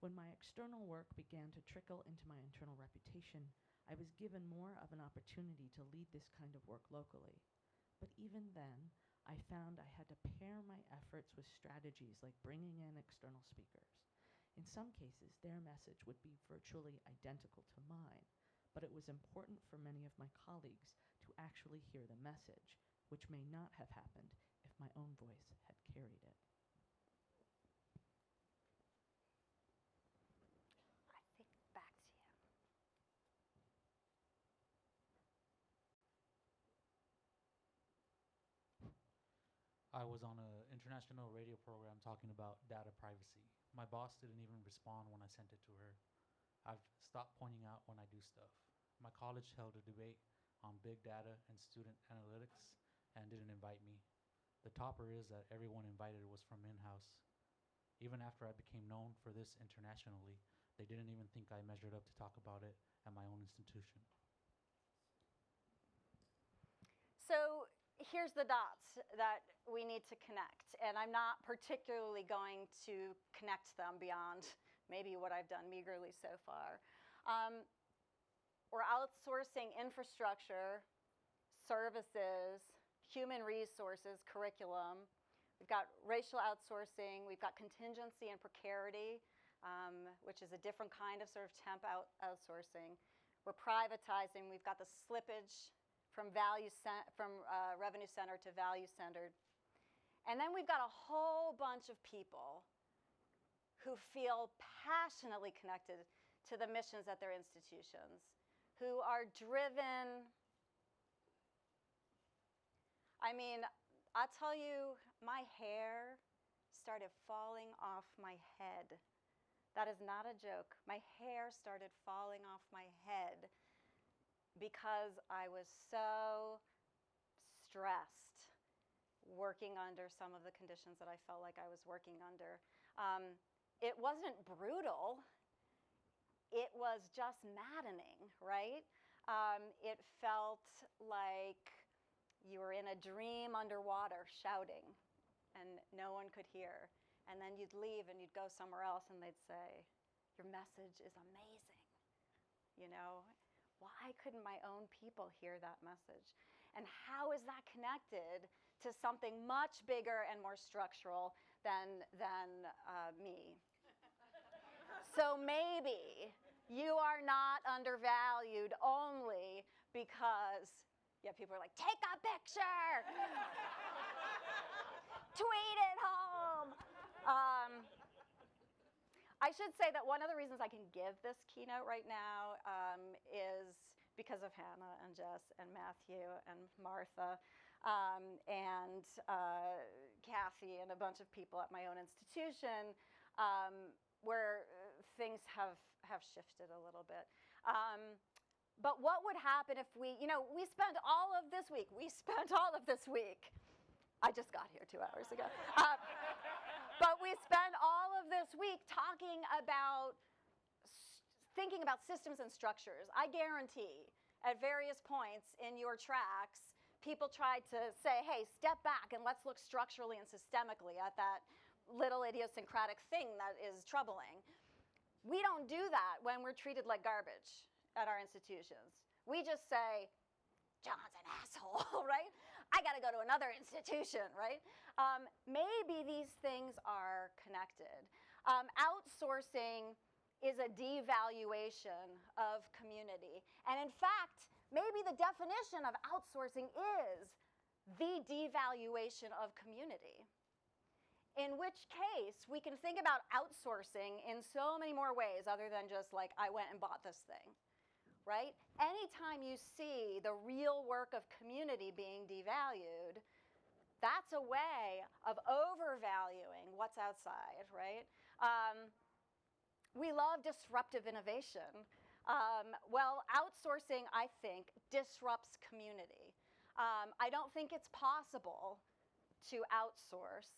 When my external work began to trickle into my internal reputation, I was given more of an opportunity to lead this kind of work locally. But even then, I found I had to pair my efforts with strategies like bringing in external speakers. In some cases, their message would be virtually identical to mine, but it was important for many of my colleagues to actually hear the message, which may not have happened if my own voice had carried it. I think back to you. was on an international radio program talking about data privacy. My boss didn't even respond when I sent it to her. I've stopped pointing out when I do stuff. My college held a debate on big data and student analytics and didn't invite me. The topper is that everyone invited was from in-house. Even after I became known for this internationally, they didn't even think I measured up to talk about it at my own institution. So here's the dots that we need to connect, and I'm not particularly going to connect them beyond maybe what I've done meagerly so far. We're outsourcing infrastructure, services, human resources, curriculum. We've got racial outsourcing. We've got contingency and precarity, which is a different kind of sort of temp outsourcing. We're privatizing. We've got the slippage from revenue center to value centered. And then we've got a whole bunch of people who feel passionately connected to the missions at their institutions, who are driven. I mean, I'll tell you, my hair started falling off my head. That is not a joke. My hair started falling off my head because I was so stressed working under some of the conditions that I felt like I was working under. It wasn't brutal. It was just maddening, right? It felt like you were in a dream underwater shouting and no one could hear. And then you'd leave and you'd go somewhere else and they'd say, your message is amazing. You know, why couldn't my own people hear that message? And how is that connected to something much bigger and more structural than me? So maybe you are not undervalued only because, yeah, people are like, take a picture, tweet it home. I should say that one of the reasons I can give this keynote right now is because of Hannah and Jess and Matthew and Martha and Kathy and a bunch of people at my own institution where things have shifted a little bit. But what would happen if we spent all of this week, I just got here 2 hours ago. But we spent all of this week talking about, thinking about systems and structures. I guarantee at various points in your tracks, people tried to say, hey, step back and let's look structurally and systemically at that little idiosyncratic thing that is troubling. We don't do that when we're treated like garbage at our institutions. We just say, John's an asshole, right? I got to go to another institution, right? Maybe these things are connected. Outsourcing is a devaluation of community. And in fact, maybe the definition of outsourcing is the devaluation of community. In which case, we can think about outsourcing in so many more ways other than just like, I went and bought this thing, right? Anytime you see the real work of community being devalued, that's a way of overvaluing what's outside, right? We love disruptive innovation. Well, outsourcing, I think, disrupts community. I don't think it's possible to outsource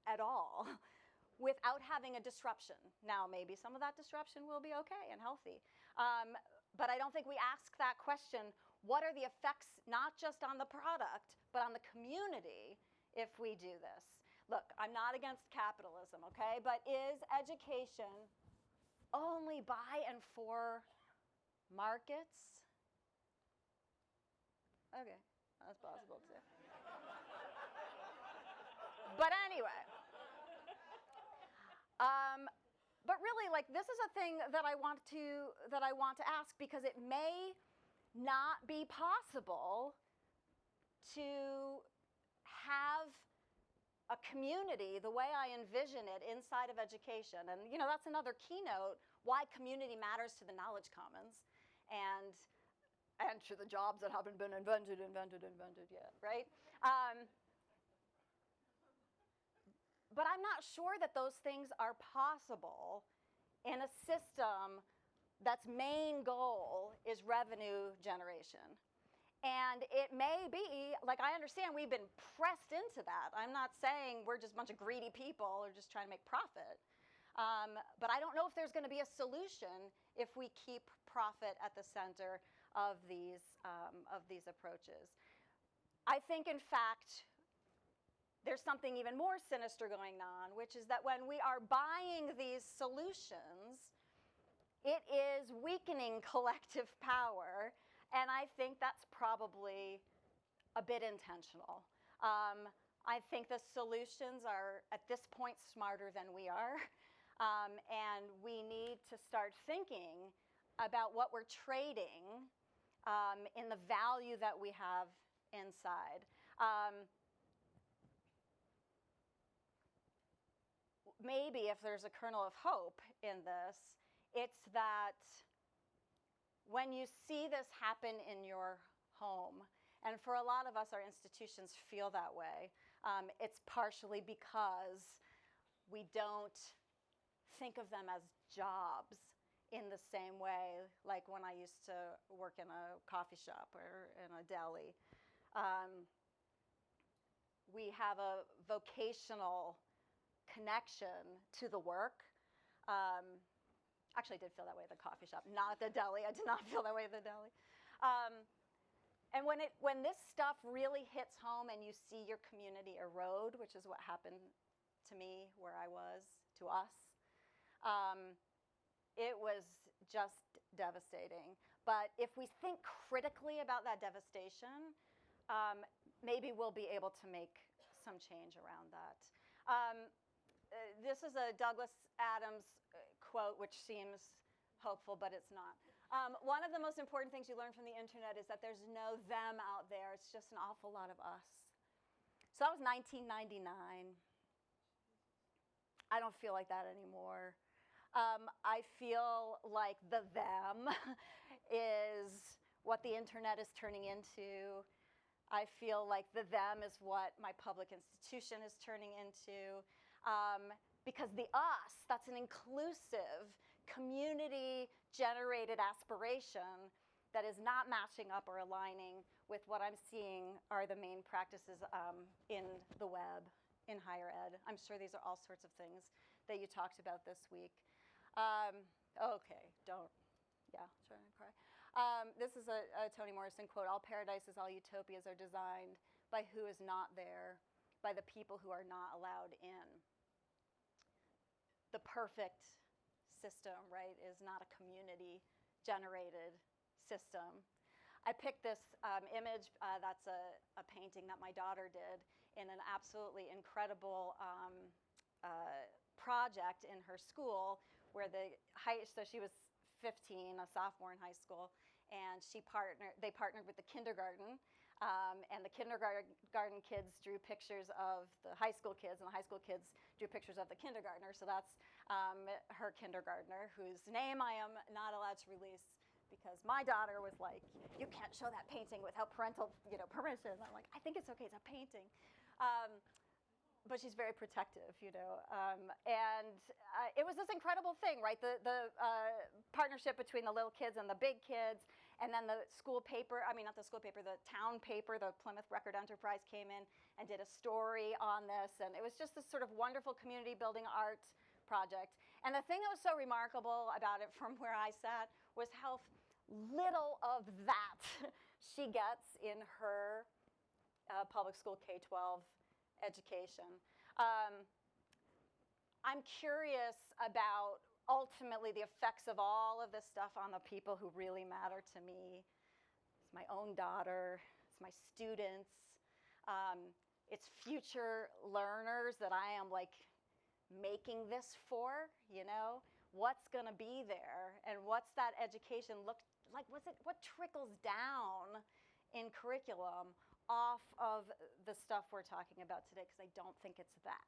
at all without having a disruption. Now, maybe some of that disruption will be okay and healthy. But I don't think we ask that question, what are the effects not just on the product, but on the community if we do this? Look, I'm not against capitalism, okay? But is education only by and for markets? Okay, that's possible too. But anyway, but really, like, this is a thing that I want to ask because it may not be possible to have a community the way I envision it inside of education. And, you know, that's another keynote, why community matters to the knowledge commons and to the jobs that haven't been invented yet, right? But I'm not sure that those things are possible in a system that's main goal is revenue generation. And it may be, like, I understand we've been pressed into that. I'm not saying we're just a bunch of greedy people or just trying to make profit. But I don't know if there's going to be a solution if we keep profit at the center of these approaches. I think, in fact, there's something even more sinister going on, which is that when we are buying these solutions, it is weakening collective power. And I think that's probably a bit intentional. I think the solutions are, at this point, smarter than we are. And we need to start thinking about what we're trading in the value that we have inside. Maybe if there's a kernel of hope in this, it's that when you see this happen in your home, and for a lot of us, our institutions feel that way, it's partially because we don't think of them as jobs in the same way, like when I used to work in a coffee shop or in a deli. We have a vocational connection to the work. Actually, I did feel that way at the coffee shop, not at the deli. I did not feel that way at the deli. And when this stuff really hits home and you see your community erode, which is what happened to me where I was, to us, it was just devastating. But if we think critically about that devastation, maybe we'll be able to make some change around that. This is a Douglas Adams quote, which seems hopeful, but it's not. One of the most important things you learn from the internet is that there's no them out there. It's just an awful lot of us. So that was 1999. I don't feel like that anymore. I feel like the them is what the internet is turning into. I feel like the them is what my public institution is turning into. Because the us, that's an inclusive, community-generated aspiration that is not matching up or aligning with what I'm seeing are the main practices in the web, in higher ed. I'm sure these are all sorts of things that you talked about this week. Okay, trying to cry. This is a Toni Morrison quote. All paradises, all utopias are designed by who is not there, by the people who are not allowed in. The perfect system, right, is not a community-generated system. I picked this image, that's a painting that my daughter did in an absolutely incredible project in her school where so she was 15, a sophomore in high school, and they partnered with the kindergarten, and the kindergarten kids drew pictures of the high school kids, and the high school kids drew pictures of the kindergartner. So that's her kindergartner, whose name I am not allowed to release because my daughter was like, you can't show that painting without parental permission. I'm like, I think it's okay, it's a painting. But she's very protective, and it was this incredible thing, right? The partnership between the little kids and the big kids, and then the school paper, not the school paper, the town paper, the Plymouth Record Enterprise came in and did a story on this, and it was just this sort of wonderful community building art project. And the thing that was so remarkable about it from where I sat was how little of that she gets in her public school K-12 education. I'm curious about ultimately the effects of all of this stuff on the people who really matter to me. It's my own daughter, it's my students, it's future learners that I am making this for, what's gonna be there, and what's that education look like, what trickles down in curriculum off of the stuff we're talking about today, because I don't think it's that.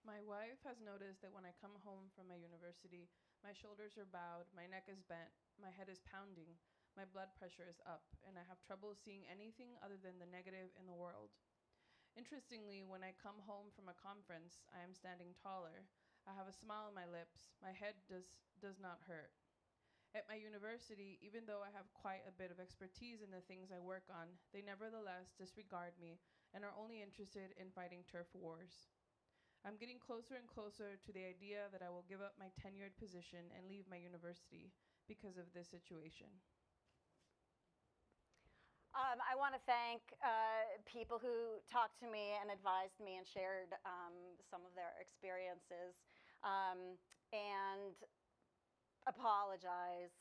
My wife has noticed that when I come home from my university, my shoulders are bowed, my neck is bent, my head is pounding, my blood pressure is up, and I have trouble seeing anything other than the negative in the world. Interestingly, when I come home from a conference, I am standing taller. I have a smile on my lips. My head does not hurt. At my university, even though I have quite a bit of expertise in the things I work on, they nevertheless disregard me and are only interested in fighting turf wars. I'm getting closer and closer to the idea that I will give up my tenured position and leave my university because of this situation. I want to thank people who talked to me and advised me and shared some of their experiences, and apologize,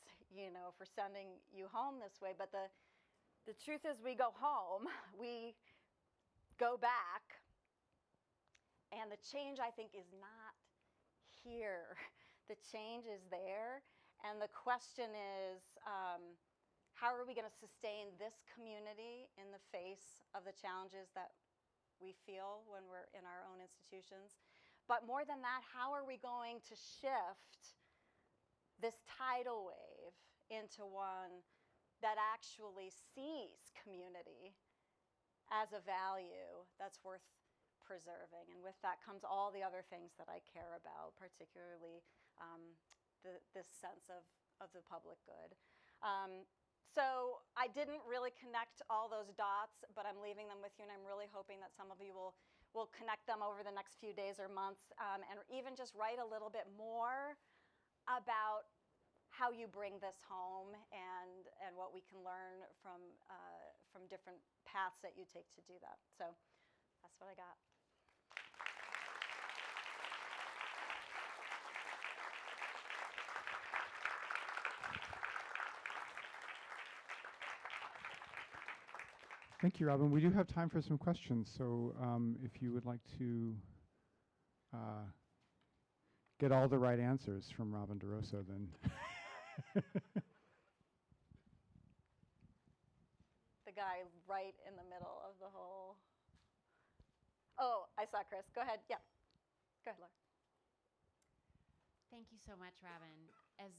for sending you home this way. But the truth is, we go home, we go back, and the change, I think, is not here. The change is there, and the question is, how are we going to sustain this community in the face of the challenges that we feel when we're in our own institutions? But more than that, how are we going to shift this tidal wave into one that actually sees community as a value that's worth preserving? And with that comes all the other things that I care about, particularly this sense of the public good. So I didn't really connect all those dots, but I'm leaving them with you, and I'm really hoping that some of you will connect them over the next few days or months, and even just write a little bit more about how you bring this home and what we can learn from different paths that you take to do that. So that's what I got. Thank you, Robin. We do have time for some questions, so if you would like to get all the right answers from Robin DeRosa, then. The guy right in the middle of the whole. Oh, I saw Chris. Go ahead. Yeah. Go ahead, Laura. Thank you so much, Robin. As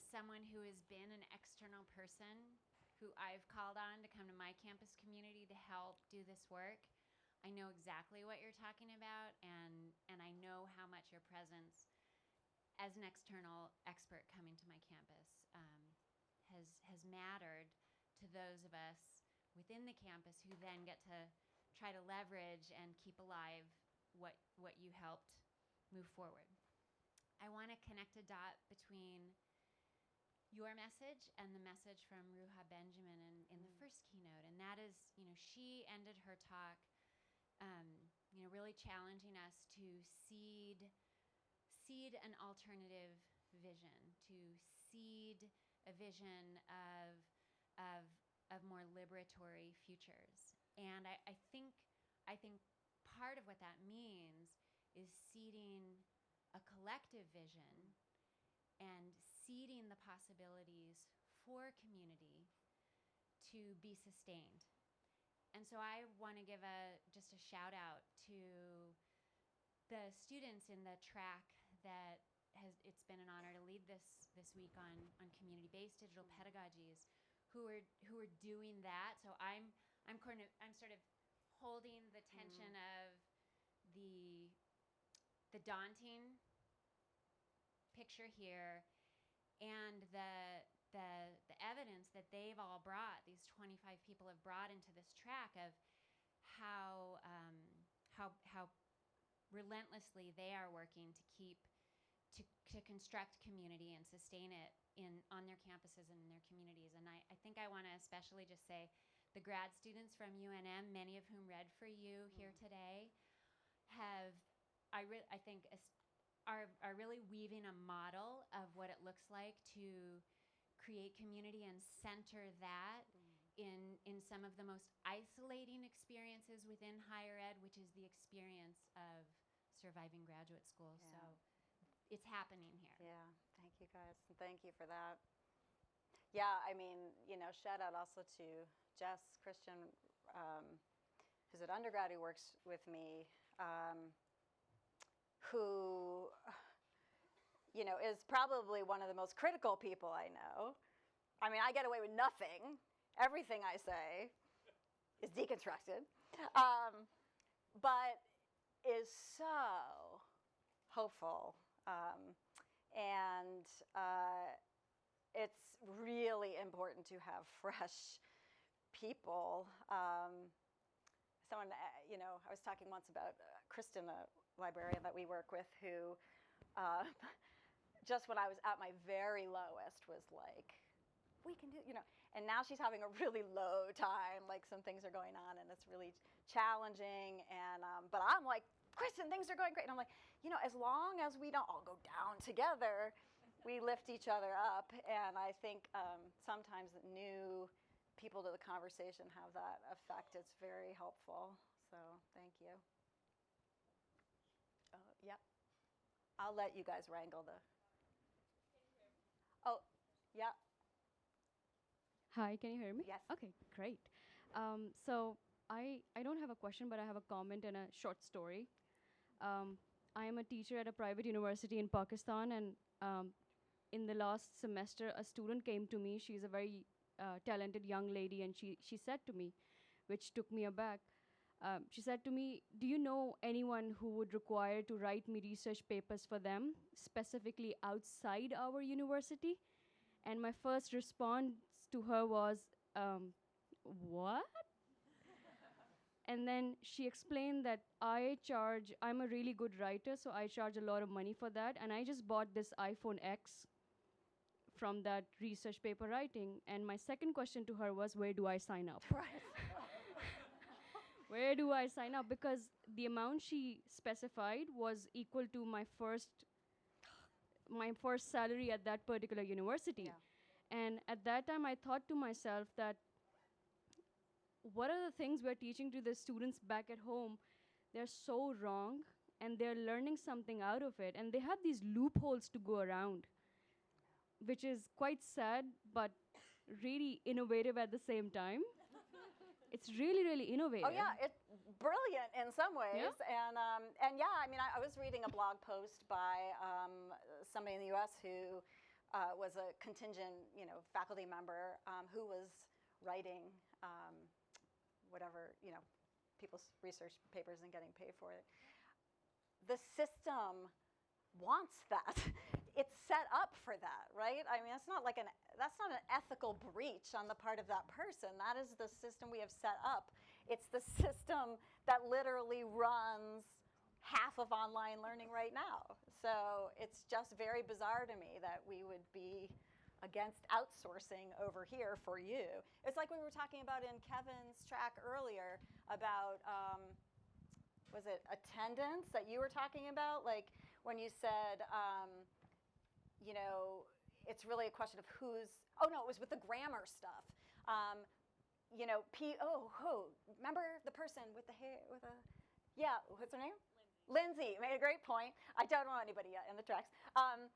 someone who has been an external person who I've called on to come to my campus community to help do this work, I know exactly what you're talking about, and I know how much your presence as an external expert coming to my campus has mattered to those of us within the campus who then get to try to leverage and keep alive what you helped move forward. I want to connect a dot between your message and the message from Ruha Benjamin in the first keynote, and that is, she ended her talk, really challenging us to seed an alternative vision, to seed a vision of more liberatory futures. And I think part of what that means is seeding a collective vision and seeding the possibilities for community to be sustained. And so I want to give just a shout out to the students in the track that it's been an honor to lead this week on community-based digital pedagogies, who are doing that. So I'm sort of holding the tension of the daunting picture here and the evidence that they've all brought, these 25 people have brought into this track of how relentlessly they are working to construct community and sustain it on their campuses and in their communities. And I think I want to especially just say the grad students from UNM, many of whom read for you here today, I think are really weaving a model of what it looks like to create community and center that in some of the most isolating experiences within higher ed, which is the experience of surviving graduate school. Yeah. So it's happening here. Yeah, thank you guys. And thank you for that. Yeah, I mean, shout out also to Jess Christian, who's at undergrad, who works with me, who, is probably one of the most critical people I know I mean, I get away with nothing. Everything I say is deconstructed, but is so hopeful. And it's really important to have fresh people. Someone, I was talking once about Kristen, a librarian that we work with, who just when I was at my very lowest was like, we can do, and now she's having a really low time, like some things are going on and it's really challenging, and but I'm like, Kristen, things are going great, and I'm like, as long as we don't all go down together, we lift each other up, and I think sometimes new people to the conversation have that effect. It's very helpful, so thank you. Yep. I'll let you guys wrangle the... Oh, yeah. Hi, can you hear me? Yes. Okay, great. So I don't have a question, but I have a comment and a short story. I am a teacher at a private university in Pakistan, and in the last semester, a student came to me. She's a very talented young lady, and she said to me, which took me aback, she said to me, do you know anyone who would require to write me research papers for them, specifically outside our university? And my first response to her was, what? And then she explained that I'm a really good writer, so I charge a lot of money for that. And I just bought this iPhone X from that research paper writing. And my second question to her was, where do I sign up? Right. Where do I sign up? Because the amount she specified was equal to my first salary at that particular university. Yeah. And at that time, I thought to myself that what are the things we're teaching to the students back at home? They're so wrong, and they're learning something out of it. And they have these loopholes to go around, which is quite sad, but really innovative at the same time. It's really, really innovative. Oh yeah, it's brilliant in some ways, Yeah. and yeah, I mean, I was reading a blog post by somebody in the U.S. who was a contingent, faculty member who was writing whatever, people's research papers and getting paid for it. The system wants that. It's set up for that, right? I mean, that's not an ethical breach on the part of that person. That is the system we have set up. It's the system that literally runs half of online learning right now. So it's just very bizarre to me that we would be against outsourcing over here for you. It's like we were talking about in Kevin's track earlier about, was it attendance that you were talking about? Like when you said, it's really a question of who's, oh no, it was with the grammar stuff. Remember the person with the hair, what's her name? Lindsay made a great point. I don't know anybody yet in the tracks.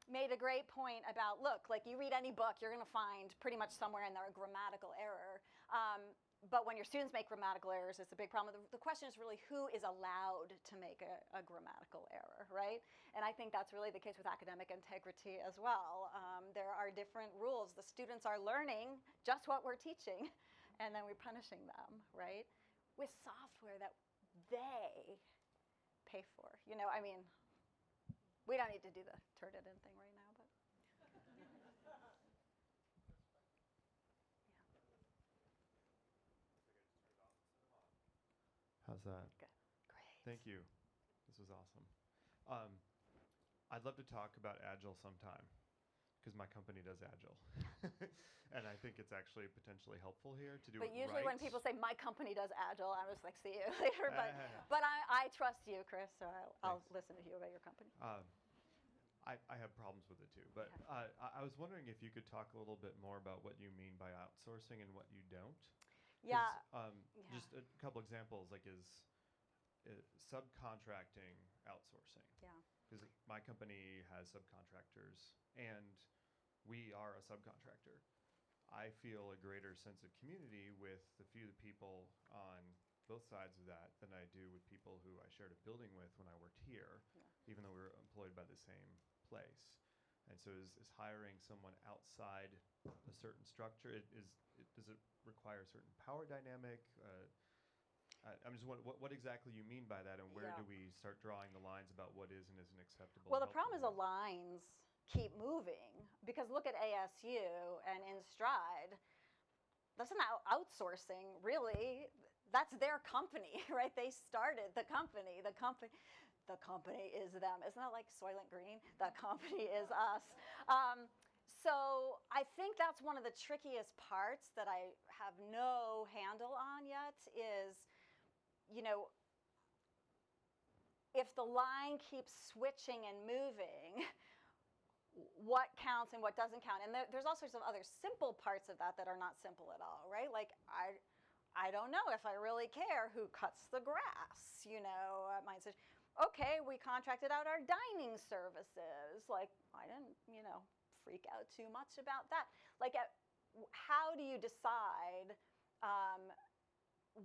Made a great point about, look, like you read any book, you're gonna find pretty much somewhere in there a grammatical error. But when your students make grammatical errors, it's a big problem. The question is really who is allowed to make a grammatical error, right? And I think that's really the case with academic integrity as well. There are different rules. The students are learning just what we're teaching, and then we're punishing them, right? With software that they pay for. I mean, we don't need to do the turn it in thing right now, but. How's that? Good. Great. Thank you. This was awesome. I'd love to talk about Agile sometime because my company does Agile. And I think it's actually potentially helpful here to do But it usually right. when people say my company does Agile, I'm just like, see you later. But I trust you, Chris, so I'll listen to you about your company. I have problems with it too. But I was wondering if you could talk a little bit more about what you mean by outsourcing and what you don't. Yeah. Just a couple examples, like is subcontracting outsourcing. Yeah. Because my company has subcontractors, and we are a subcontractor. I feel a greater sense of community with the few people on both sides of that than I do with people who I shared a building with when I worked here, even though we were employed by the same place. And so is hiring someone outside a certain structure, does it require a certain power dynamic? I'm just wondering what exactly you mean by that, and where do we start drawing the lines about what is and isn't acceptable? Well, the problem is the lines keep moving, because look at ASU and in Stride. That's not outsourcing, really. That's their company, right? They started the company. The company is them. Isn't that like Soylent Green? The company is us. So I think that's one of the trickiest parts that I have no handle on yet is, if the line keeps switching and moving, what counts and what doesn't count. And there's all sorts of other simple parts of that are not simple at all, right? Like I don't know if I really care who cuts the grass, mine says, okay, we contracted out our dining services. Like, I didn't, freak out too much about that. Like, how do you decide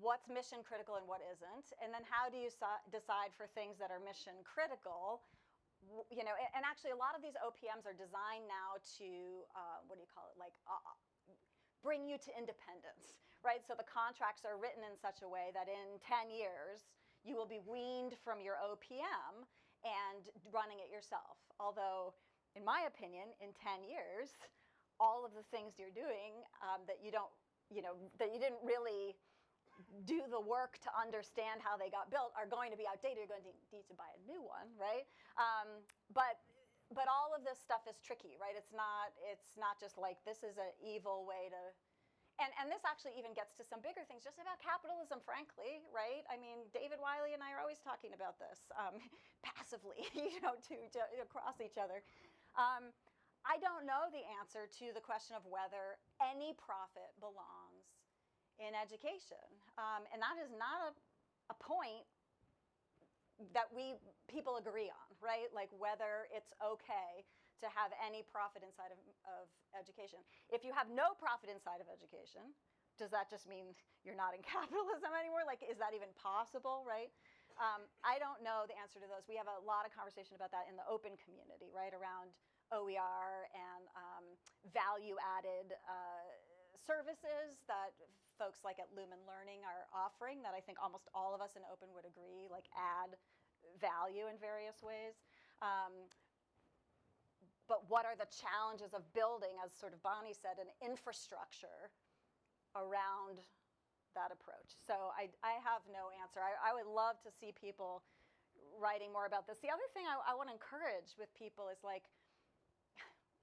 what's mission critical and what isn't? And then how do you decide for things that are mission critical? And actually a lot of these OPMs are designed now to, bring you to independence, right? So the contracts are written in such a way that in 10 years, you will be weaned from your OPM and running it yourself. Although, in my opinion, in 10 years, all of the things you're doing that you didn't really do the work to understand how they got built are going to be outdated. You're going to need to buy a new one, right? But all of this stuff is tricky, right? It's not just like this is an evil way to, and this actually even gets to some bigger things, just about capitalism, frankly, right? I mean, David Wiley and I are always talking about this passively, across each other. I don't know the answer to the question of whether any profit belongs in education, and that is not a point that people agree on, right? Like whether it's okay to have any profit inside of education. If you have no profit inside of education, does that just mean you're not in capitalism anymore? Like, is that even possible, right? I don't know the answer to those. We have a lot of conversation about that in the open community, right, around OER and value-added services that folks like at Lumen Learning are offering that I think almost all of us in open would agree, like add value in various ways. But what are the challenges of building, as sort of Bonnie said, an infrastructure around that approach? So I have no answer. I would love to see people writing more about this. The other thing I want to encourage with people is like,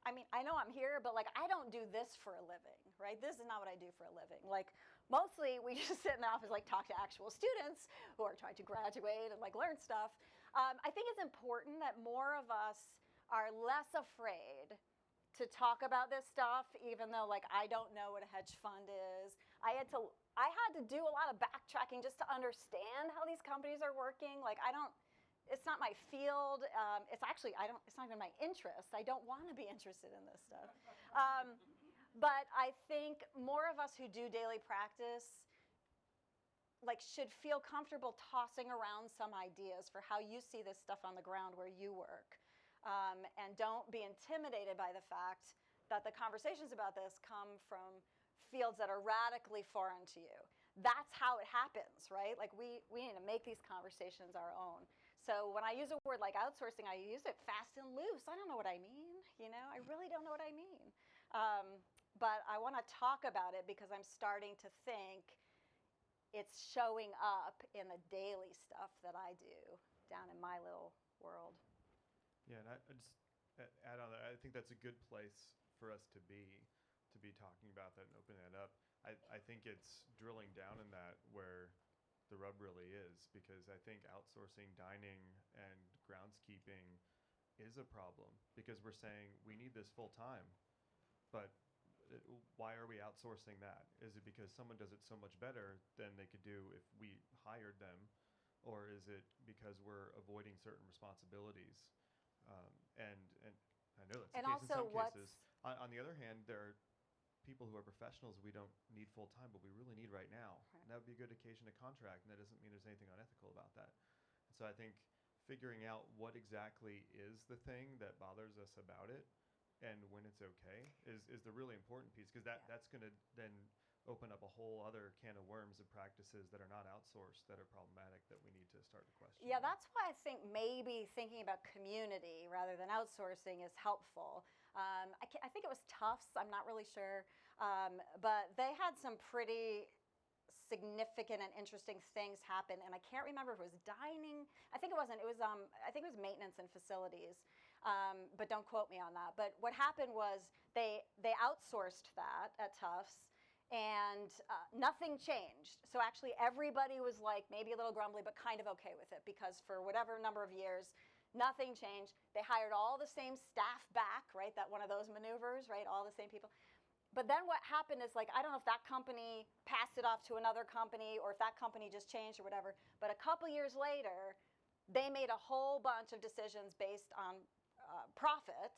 I mean, I know I'm here, but like, I don't do this for a living, right? This is not what I do for a living. Like, mostly we just sit in the office, like talk to actual students who are trying to graduate and like learn stuff. I think it's important that more of us are less afraid to talk about this stuff, even though like, I don't know what a hedge fund is. I had to do a lot of backtracking just to understand how these companies are working. Like, it's not my field. It's not even my interest. I don't want to be interested in this stuff. But I think more of us who do daily practice like should feel comfortable tossing around some ideas for how you see this stuff on the ground where you work. And don't be intimidated by the fact that the conversations about this come from fields that are radically foreign to you. That's how it happens, right? Like we need to make these conversations our own. So when I use a word like outsourcing, I use it fast and loose. I don't know what I mean, I really don't know what I mean. But I want to talk about it because I'm starting to think it's showing up in the daily stuff that I do down in my little world. Yeah, and I just add on that, I think that's a good place for us to be talking about that and opening that up. I think it's drilling down in that where the rub really is, because I think outsourcing dining and groundskeeping is a problem because we're saying we need this full time, but why are we outsourcing that? Is it because someone does it so much better than they could do if we hired them, or is it because we're avoiding certain responsibilities? And I know that's the case in some cases. On the other hand, there are people who are professionals we don't need full time, but we really need right now. Right. And that would be a good occasion to contract, and that doesn't mean there's anything unethical about that. And so I think figuring out what exactly is the thing that bothers us about it and when it's okay is the really important piece, because that's going to then open up a whole other can of worms of practices that are not outsourced that are problematic that we need to start to question. Yeah, that's why I think maybe thinking about community rather than outsourcing is helpful. I think it was Tufts, I'm not really sure, but they had some pretty significant and interesting things happen, and I can't remember if it was dining. I think it wasn't. It was I think it was maintenance and facilities, but don't quote me on that. But what happened was they outsourced that at Tufts, and nothing changed. So actually everybody was like maybe a little grumbly, but kind of okay with it, because for whatever number of years, nothing changed. They hired all the same staff back, right? That one of those maneuvers, right? All the same people. But then what happened is, like, I don't know if that company passed it off to another company or if that company just changed or whatever, but a couple years later, they made a whole bunch of decisions based on profit,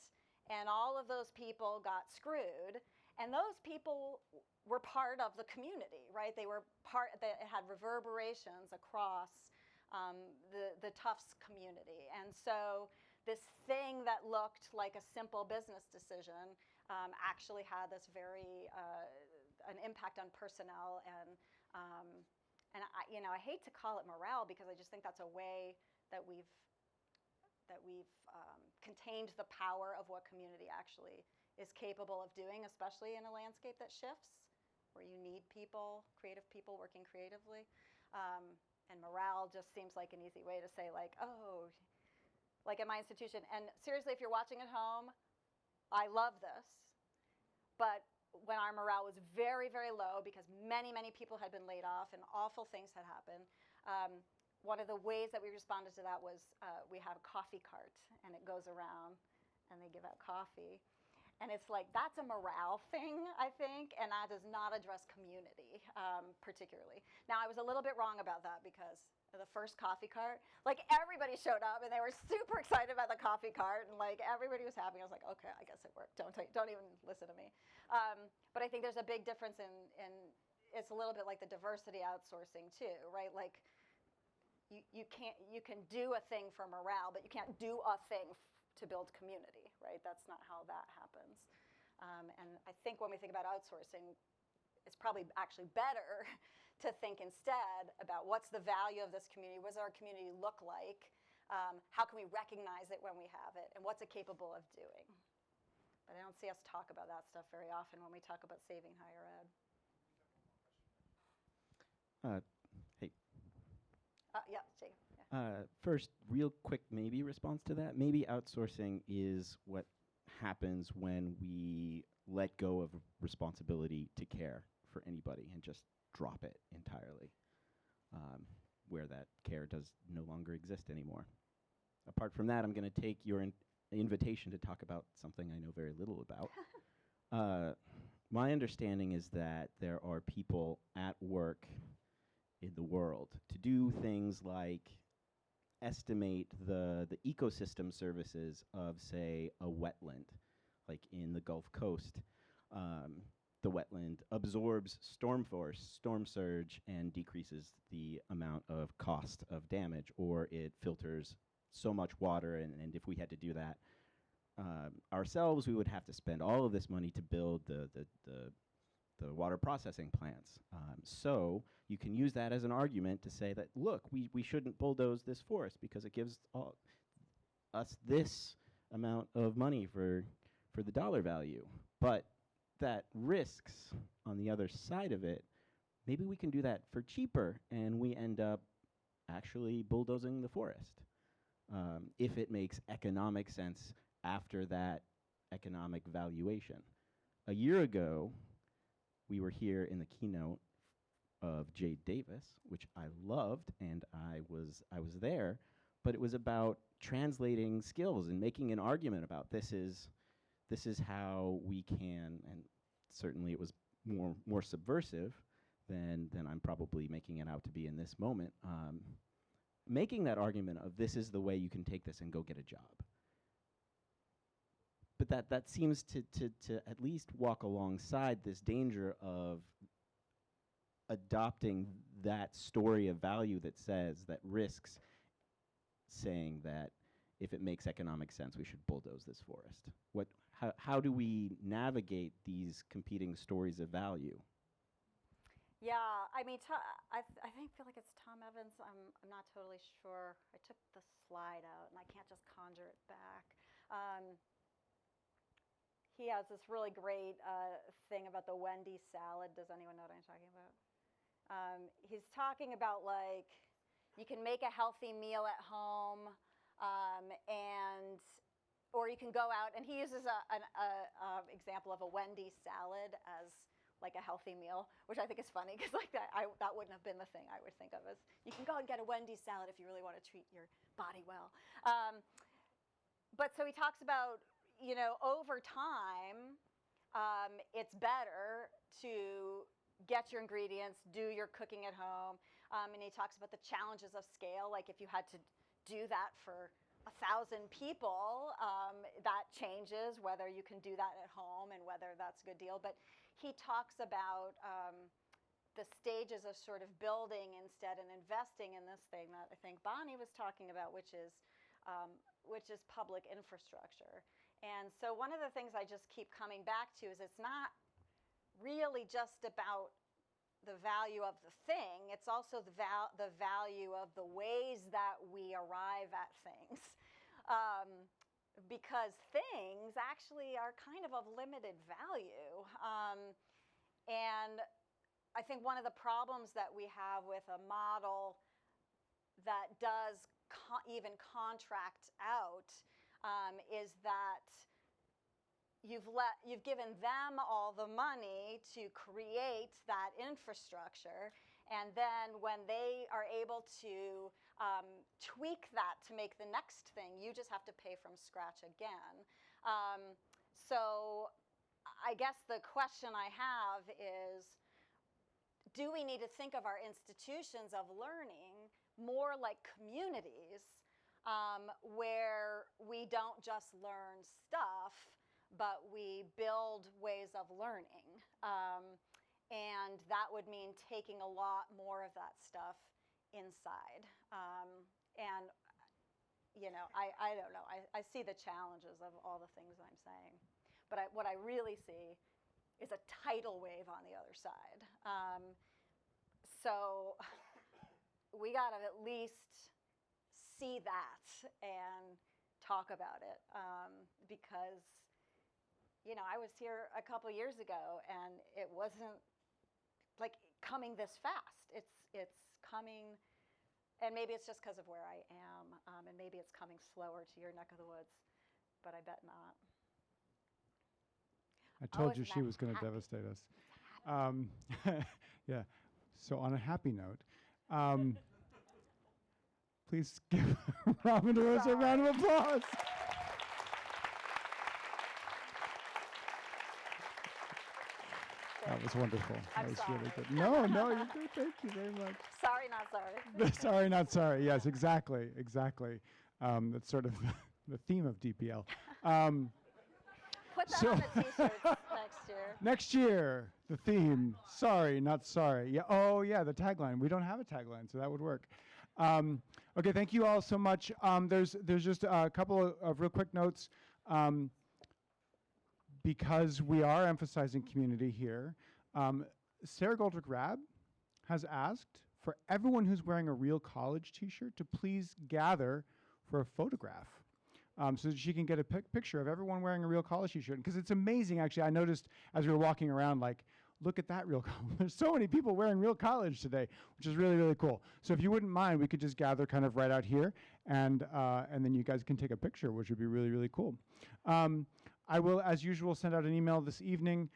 and all of those people got screwed. And those people were part of the community, right? They were it had reverberations across the Tufts community. And so this thing that looked like a simple business decision actually had this very, an impact on personnel. And I hate to call it morale, because I just think that's a way that we've contained the power of what community actually is capable of doing, especially in a landscape that shifts, where you need people, creative people working creatively. And morale just seems like an easy way to say, like, oh, like at my institution. And seriously, if you're watching at home, I love this. But when our morale was very, very low, because many, many people had been laid off and awful things had happened, one of the ways that we responded to that was we have a coffee cart, and it goes around, and they give out coffee. And it's like, that's a morale thing, I think, and that does not address community particularly. Now, I was a little bit wrong about that, because the first coffee cart, like, everybody showed up, and they were super excited about the coffee cart, and like everybody was happy. I was like, okay, I guess it worked. Don't even listen to me. But I think there's a big difference in it's a little bit like the diversity outsourcing too, right? Like, you can do a thing for morale, but you can't do a thing to build community, right? That's not how that happens. And I think when we think about outsourcing, it's probably actually better to think instead about what's the value of this community, what does our community look like, how can we recognize it when we have it, and what's it capable of doing. But I don't see us talk about that stuff very often when we talk about saving higher ed. Hey. Yeah, Jay. Yeah. First, real quick maybe response to that. Maybe outsourcing is what happens when we let go of responsibility to care for anybody and just drop it entirely, where that care does no longer exist anymore. Apart from that, I'm going to take your invitation to talk about something I know very little about. My understanding is that there are people at work in the world to do things like estimate the ecosystem services of, say, a wetland, like in the Gulf Coast. The wetland absorbs storm force, storm surge, and decreases the amount of cost of damage, or it filters so much water, and if we had to do that ourselves, we would have to spend all of this money to build the water processing plants. So you can use that as an argument to say that, look, we shouldn't bulldoze this forest because it gives us this amount of money for the dollar value. But that risks on the other side of it, maybe we can do that for cheaper, and we end up actually bulldozing the forest. If it makes economic sense after that economic valuation. A year ago, we were here in the keynote of Jade Davis, which I loved, and I was there, but it was about translating skills and making an argument about this is how we can, and certainly it was more subversive than I'm probably making it out to be in this moment, making that argument of this is the way you can take this and go get a job. But that seems to at least walk alongside this danger of adopting that story of value that says, that risks saying that if it makes economic sense, we should bulldoze this forest. how do we navigate these competing stories of value? Yeah, I mean, I feel like it's Tom Evans. I'm not totally sure. I took the slide out, and I can't just conjure it back. He has this really great thing about the Wendy salad. Does anyone know what I'm talking about? He's talking about, like, you can make a healthy meal at home, or you can go out, and he uses an example of a Wendy salad as like a healthy meal, which I think is funny because like that wouldn't have been the thing I would think of as you can go and get a Wendy salad if you really want to treat your body well. But so he talks about, you know, over time, it's better to get your ingredients, do your cooking at home, and he talks about the challenges of scale, like if you had to do that for 1,000 people, that changes whether you can do that at home and whether that's a good deal. But he talks about the stages of sort of building instead and investing in this thing that I think Bonnie was talking about, which is public infrastructure. And so one of the things I just keep coming back to is it's not really just about the value of the thing, it's also the value of the ways that we arrive at things. Because things actually are kind of limited value. And I think one of the problems that we have with a model that does even contract out is that you've given them all the money to create that infrastructure, and then when they are able to tweak that to make the next thing, you just have to pay from scratch again. So I guess the question I have is, do we need to think of our institutions of learning more like communities where we don't just learn stuff, but we build ways of learning. And that would mean taking a lot more of that stuff inside. And, you know, I don't know. I see the challenges of all the things I'm saying. But what I really see is a tidal wave on the other side. So we got to at least see that and talk about it because, you know, I was here a couple years ago and it wasn't like coming this fast. It's coming, and maybe it's just because of where I am, and maybe it's coming slower to your neck of the woods, but I bet not. I told you she was going to devastate us. Yeah. So on a happy note, please give Robin DeRosa a round of applause. That was wonderful. That was really good. No, you're good. Thank you very much. Sorry, not sorry. Sorry, not sorry. Yes, exactly. That's sort of the theme of DPL. Put that on the t-shirts next year. Next year, the theme, sorry, not sorry. Yeah. Oh, yeah, the tagline. We don't have a tagline, so that would work. Okay, thank you all so much. There's just a couple of real quick notes. Because we are emphasizing community here, Sarah Goldrick-Rab has asked for everyone who's wearing a Real College t-shirt to please gather for a photograph so that she can get a picture of everyone wearing a Real College t-shirt. Because it's amazing, actually. I noticed as we were walking around, like, look at that Real College. There's so many people wearing Real College today, which is really, really cool. So if you wouldn't mind, we could just gather kind of right out here, and then you guys can take a picture, which would be really, really cool. I will, as usual, send out an email this evening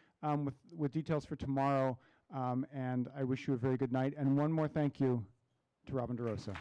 with details for tomorrow, and I wish you a very good night. And one more thank you to Robin DeRosa.